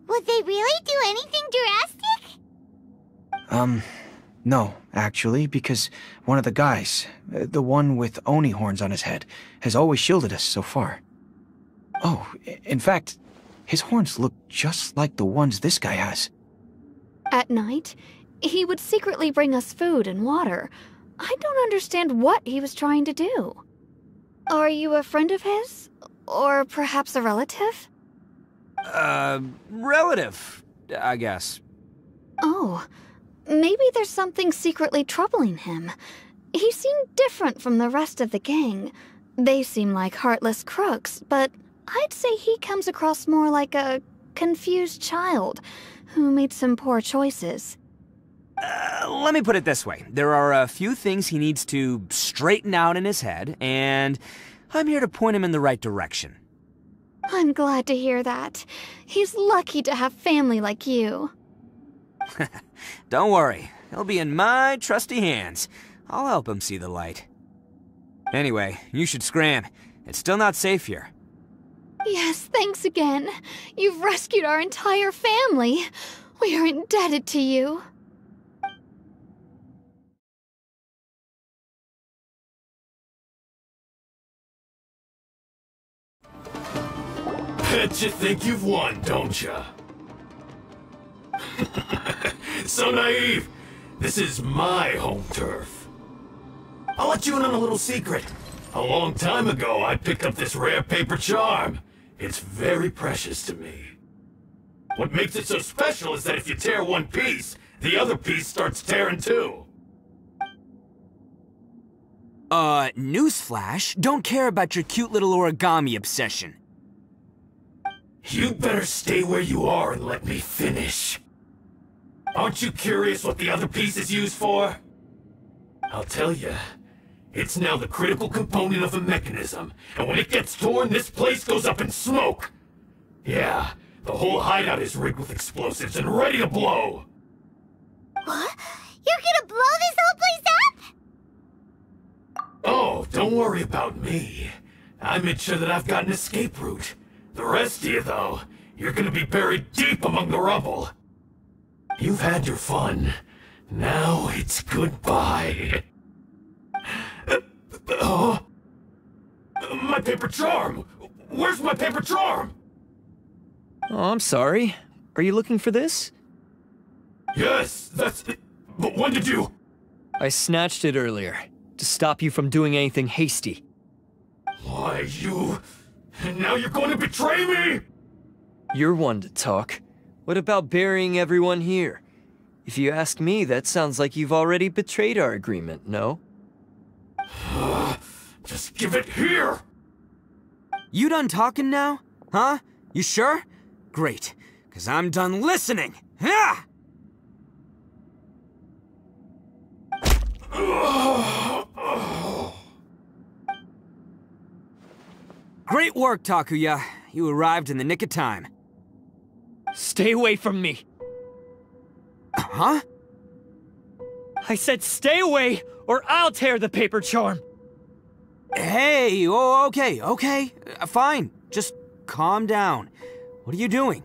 Would they really do anything drastic? No, actually, because one of the guys, the one with Oni horns on his head, has always shielded us so far. Oh, in fact, his horns look just like the ones this guy has. At night, he would secretly bring us food and water. I don't understand what he was trying to do. Are you a friend of his? Or perhaps a relative? Relative, I guess. Oh, maybe there's something secretly troubling him. He seemed different from the rest of the gang. They seem like heartless crooks, but I'd say he comes across more like a confused child who made some poor choices. Let me put it this way. There are a few things he needs to straighten out in his head, and I'm here to point him in the right direction. I'm glad to hear that. He's lucky to have family like you. Don't worry. He'll be in my trusty hands. I'll help him see the light. Anyway, you should scram. It's still not safe here. Yes, thanks again. You've rescued our entire family. We are indebted to you. Bet you think you've won, don't ya? So naive. This is my home turf. I'll let you in on a little secret. A long time ago, I picked up this rare paper charm. It's very precious to me. What makes it so special is that if you tear one piece, the other piece starts tearing too. Newsflash, don't care about your cute little origami obsession. You'd better stay where you are and let me finish. Aren't you curious what the other piece is used for? I'll tell you. It's now the critical component of a mechanism, and when it gets torn, this place goes up in smoke. Yeah, the whole hideout is rigged with explosives and ready to blow. What? You're gonna blow this whole place up? Oh, don't worry about me. I made sure that I've got an escape route. The rest of you, though, you're gonna be buried deep among the rubble. You've had your fun. Now it's goodbye. My paper charm! Where's my paper charm? Oh, I'm sorry. Are you looking for this? Yes, that's it. But when did you... I snatched it earlier, to stop you from doing anything hasty. Why, you... And now you're going to betray me? You're one to talk. What about burying everyone here? If you ask me, that sounds like you've already betrayed our agreement, no? Just give it here! You done talking now? Huh? You sure? Great, 'cause I'm done listening! Ha! Great work, Takuya. You arrived in the nick of time. Stay away from me! Huh? I said stay away, or I'll tear the paper charm! Hey, oh, okay. Fine. Just calm down. What are you doing?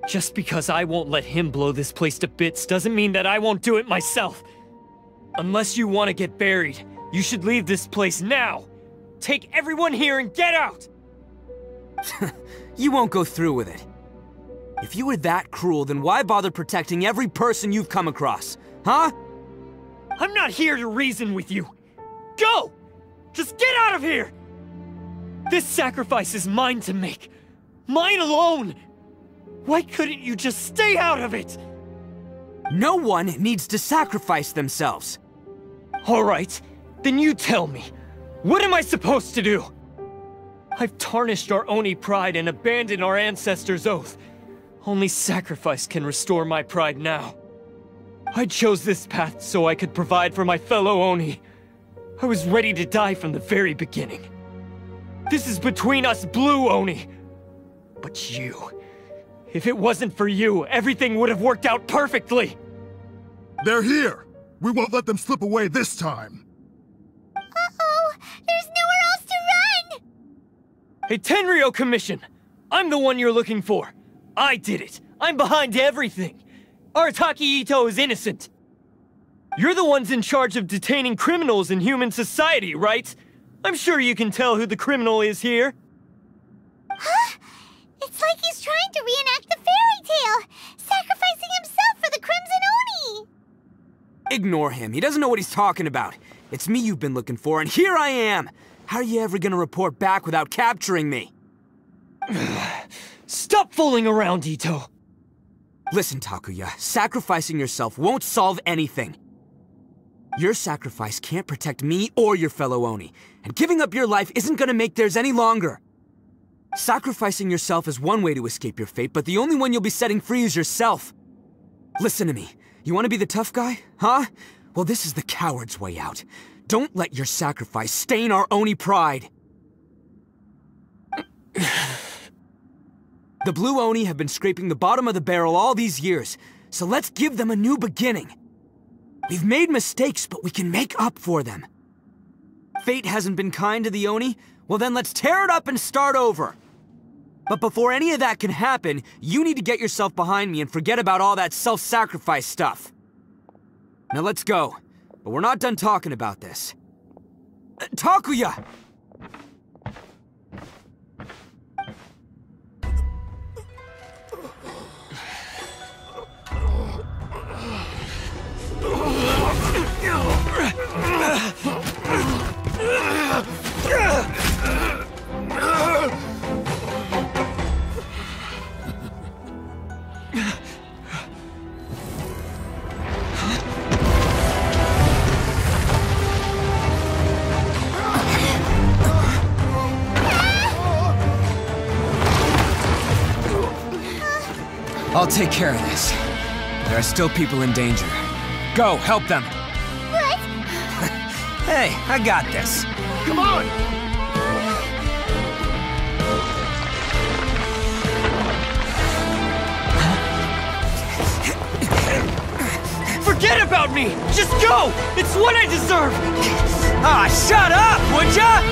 Just because I won't let him blow this place to bits doesn't mean that I won't do it myself. Unless you want to get buried, you should leave this place now. Take everyone here and get out! You won't go through with it. If you were that cruel, then why bother protecting every person you've come across? Huh? I'm not here to reason with you. Go! Just get out of here! This sacrifice is mine to make. Mine alone! Why couldn't you just stay out of it? No one needs to sacrifice themselves. Alright, then you tell me. What am I supposed to do? I've tarnished our Oni pride and abandoned our ancestors' oath. Only sacrifice can restore my pride now. I chose this path so I could provide for my fellow Oni. I was ready to die from the very beginning. This is between us Blue Oni. But you... If it wasn't for you, everything would have worked out perfectly! They're here! We won't let them slip away this time! Uh-oh! There's nowhere else to run! Hey, Tenryo Commission! I'm the one you're looking for. I did it. I'm behind everything. Arataki Itto is innocent. You're the ones in charge of detaining criminals in human society, right? I'm sure you can tell who the criminal is here. Huh? It's like he's trying to reenact the fairy tale, sacrificing himself for the Crimson Oni! Ignore him. He doesn't know what he's talking about. It's me you've been looking for, and here I am! How are you ever gonna report back without capturing me? Stop fooling around, Itto! Listen, Takuya, sacrificing yourself won't solve anything. Your sacrifice can't protect me or your fellow Oni, and giving up your life isn't gonna make theirs any longer. Sacrificing yourself is one way to escape your fate, but the only one you'll be setting free is yourself. Listen to me. You want to be the tough guy, huh? Well, this is the coward's way out. Don't let your sacrifice stain our Oni pride. The Blue Oni have been scraping the bottom of the barrel all these years, so let's give them a new beginning. We've made mistakes, but we can make up for them. Fate hasn't been kind to the Oni? Well then let's tear it up and start over. But before any of that can happen, you need to get yourself behind me and forget about all that self-sacrifice stuff. Now let's go. But we're not done talking about this. Takuya! I'll take care of this. There are still people in danger. Go, help them! What? Hey, I got this. Come on! Forget about me! Just go! It's what I deserve! Ah, shut up, would ya?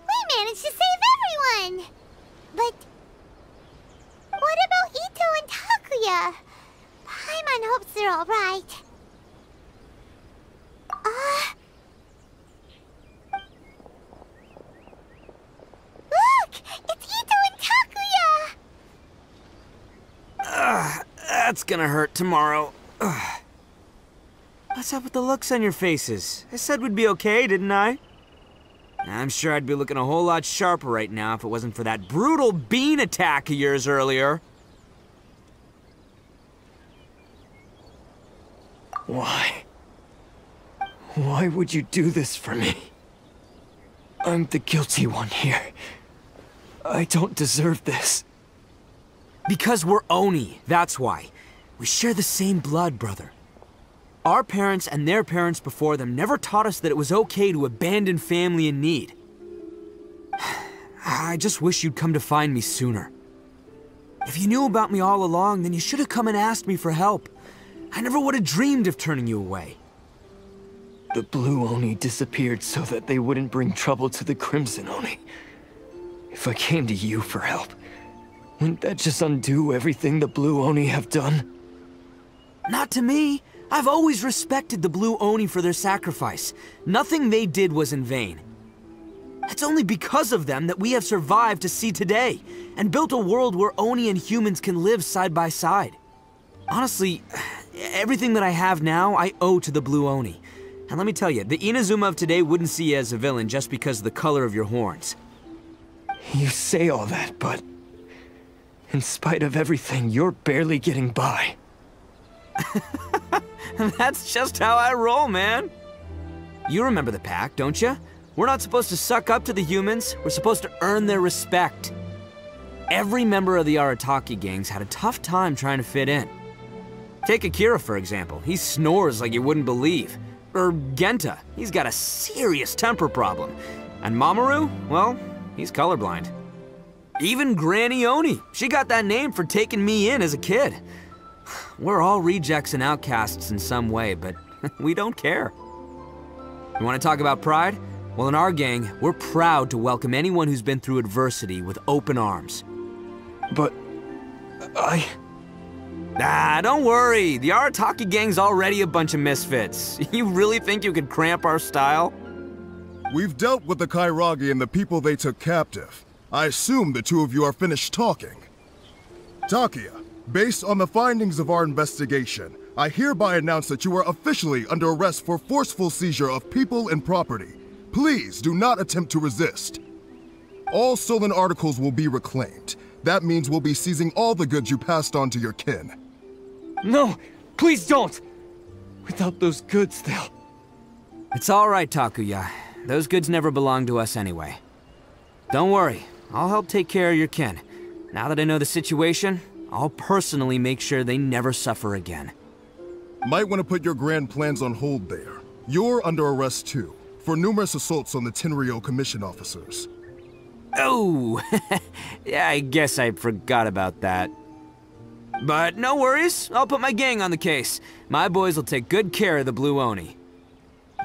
We managed to save everyone! But... what about Itto and Takuya? Paimon hopes they're alright. Look! It's Itto and Takuya! That's gonna hurt tomorrow. What's up with the looks on your faces? I said we'd be okay, didn't I? I'm sure I'd be looking a whole lot sharper right now if it wasn't for that brutal bean attack of yours earlier. Why? Why would you do this for me? I'm the guilty one here. I don't deserve this. Because we're Oni, that's why. We share the same blood, brother. Our parents and their parents before them never taught us that it was okay to abandon family in need. I just wish you'd come to find me sooner. If you knew about me all along, then you should have come and asked me for help. I never would have dreamed of turning you away. The Blue Oni disappeared so that they wouldn't bring trouble to the Crimson Oni. If I came to you for help, Wouldn't that just undo everything the Blue Oni have done? Not to me. I've always respected the Blue Oni for their sacrifice. Nothing they did was in vain. It's only because of them that we have survived to see today, and built a world where Oni and humans can live side by side. Honestly, everything that I have now, I owe to the Blue Oni. And let me tell you, the Inazuma of today wouldn't see you as a villain just because of the color of your horns. You say all that, but in spite of everything, you're barely getting by. That's just how I roll, man. You remember the pact, don't you? We're not supposed to suck up to the humans. We're supposed to earn their respect. Every member of the Arataki gangs had a tough time trying to fit in. Take Akira, for example. He snores like you wouldn't believe. Or Genta. He's got a serious temper problem. And Mamoru, well, he's colorblind. Even Granny Oni. She got that name for taking me in as a kid. We're all rejects and outcasts in some way, but we don't care. You want to talk about pride? Well, in our gang, we're proud to welcome anyone who's been through adversity with open arms. But don't worry. The Arataki gang's already a bunch of misfits. You really think you could cramp our style? We've dealt with the Kairagi and the people they took captive. I assume the two of you are finished talking. Takia, based on the findings of our investigation, I hereby announce that you are officially under arrest for forceful seizure of people and property. Please do not attempt to resist. All stolen articles will be reclaimed. That means we'll be seizing all the goods you passed on to your kin. No, please don't! Without those goods, they'll... It's all right, Takuya. Those goods never belonged to us anyway. Don't worry, I'll help take care of your kin. Now that I know the situation, I'll personally make sure they never suffer again. Might want to put your grand plans on hold there. You're under arrest too, for numerous assaults on the Tenryou Commission officers. Oh, yeah, I guess I forgot about that. But no worries, I'll put my gang on the case. My boys will take good care of the Blue Oni.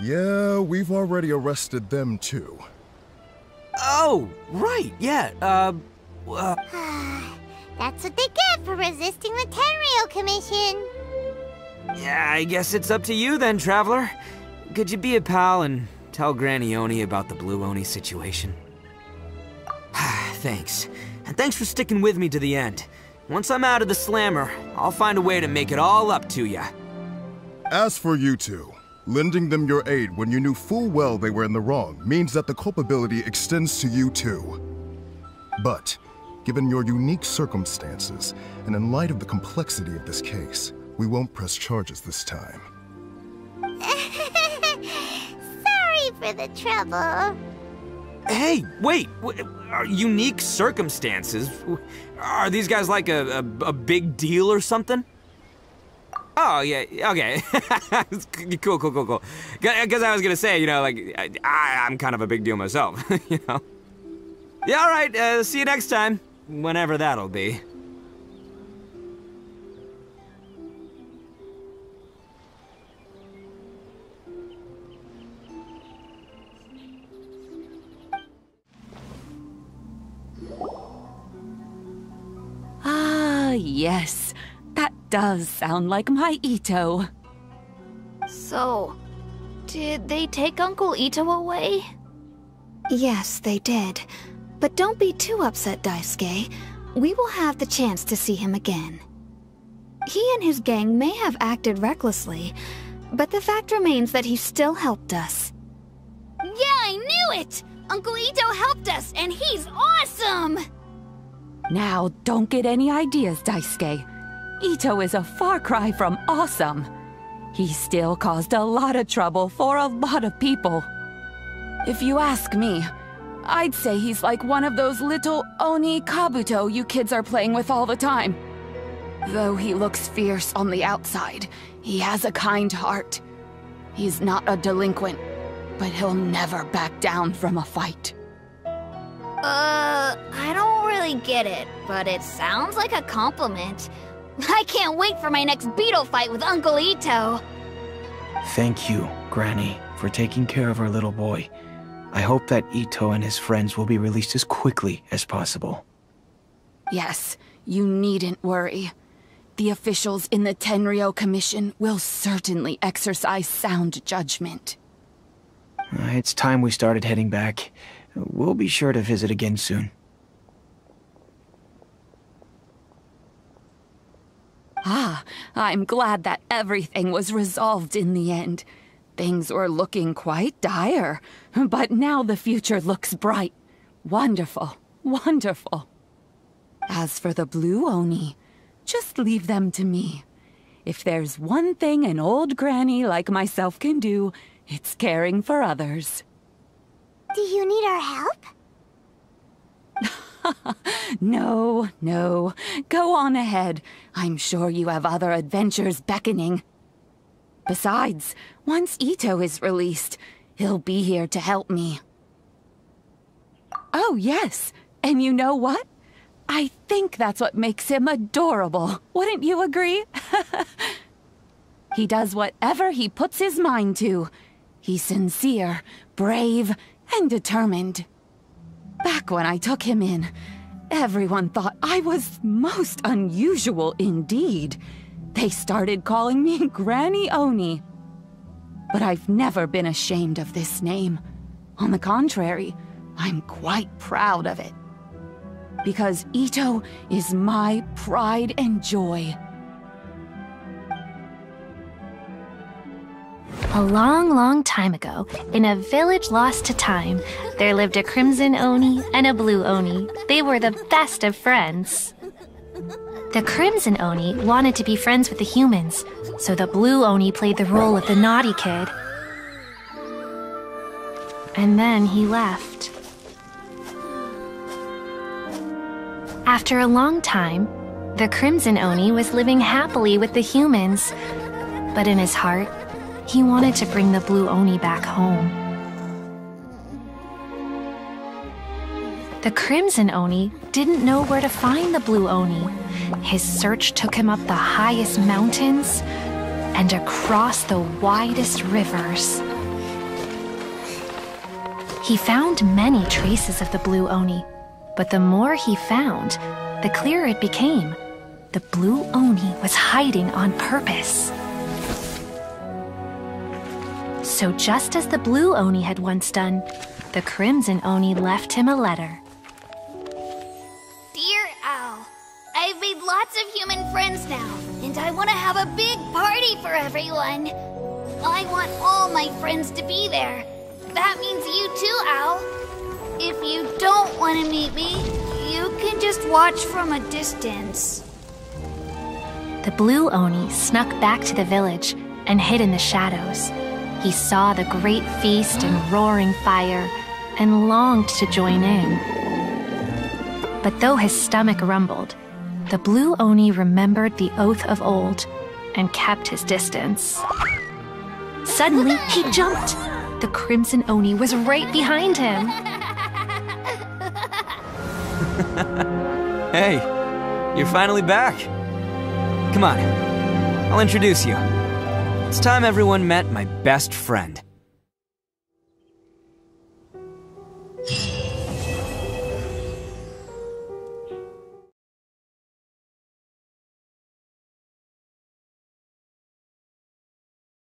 Yeah, we've already arrested them too. Oh, right, yeah, That's what they get for resisting the Tenryou Commission. Yeah, I guess it's up to you then, Traveler. Could you be a pal and tell Granny Oni about the Blue Oni situation? Thanks. And thanks for sticking with me to the end. Once I'm out of the slammer, I'll find a way to make it all up to ya. As for you two, lending them your aid when you knew full well they were in the wrong means that the culpability extends to you too. But, given your unique circumstances, and in light of the complexity of this case, we won't press charges this time. Sorry for the trouble. Hey, wait, are unique circumstances? Are these guys like a big deal or something? Oh, yeah, okay. Cool. Because I was gonna say, you know, like, I'm kind of a big deal myself, you know? Yeah, all right, see you next time. Whenever that'll be. Ah, yes. That does sound like my Itto. So, did they take Uncle Itto away? Yes, they did. But don't be too upset, Daisuke. We will have the chance to see him again. He and his gang may have acted recklessly, but the fact remains that he still helped us. Yeah, I knew it! Uncle Itto helped us, and he's awesome! Now, don't get any ideas, Daisuke. Itto is a far cry from awesome. He still caused a lot of trouble for a lot of people. If you ask me, I'd say he's like one of those little Oni Kabuto you kids are playing with all the time. Though he looks fierce on the outside, he has a kind heart. He's not a delinquent, but he'll never back down from a fight. I don't really get it, but it sounds like a compliment. I can't wait for my next beetle fight with Uncle Itto. Thank you, Granny, for taking care of our little boy. I hope that Itto and his friends will be released as quickly as possible. Yes, you needn't worry. The officials in the Tenryo Commission will certainly exercise sound judgment. It's time we started heading back. We'll be sure to visit again soon. Ah, I'm glad that everything was resolved in the end. Things were looking quite dire, but now the future looks bright. Wonderful, wonderful. As for the Blue Oni, just leave them to me. If there's one thing an old granny like myself can do, it's caring for others. Do you need our help? No, no. Go on ahead. I'm sure you have other adventures beckoning. Besides, once Itto is released, he'll be here to help me. Oh, yes. And you know what? I think that's what makes him adorable. Wouldn't you agree? He does whatever he puts his mind to. He's sincere, brave, and determined. Back when I took him in, everyone thought I was most unusual indeed. They started calling me Granny Oni. But I've never been ashamed of this name. On the contrary, I'm quite proud of it. Because Itto is my pride and joy. A long, long time ago, in a village lost to time, there lived a Crimson Oni and a Blue Oni. They were the best of friends. The Crimson Oni wanted to be friends with the humans, so the Blue Oni played the role of the naughty kid. And then he left. After a long time, the Crimson Oni was living happily with the humans, but in his heart, he wanted to bring the Blue Oni back home. The Crimson Oni didn't know where to find the Blue Oni. His search took him up the highest mountains and across the widest rivers. He found many traces of the Blue Oni, but the more he found, the clearer it became. The Blue Oni was hiding on purpose. So just as the Blue Oni had once done, the Crimson Oni left him a letter. Dear Owl, I've made lots of human friends now, and I want to have a big party for everyone. I want all my friends to be there. That means you too, Owl. If you don't want to meet me, you can just watch from a distance. The Blue Oni snuck back to the village and hid in the shadows. He saw the great feast and roaring fire and longed to join in. But though his stomach rumbled, the Blue Oni remembered the oath of old and kept his distance. Suddenly, he jumped. The Crimson Oni was right behind him. Hey, you're finally back. Come on, I'll introduce you. It's time everyone met my best friend.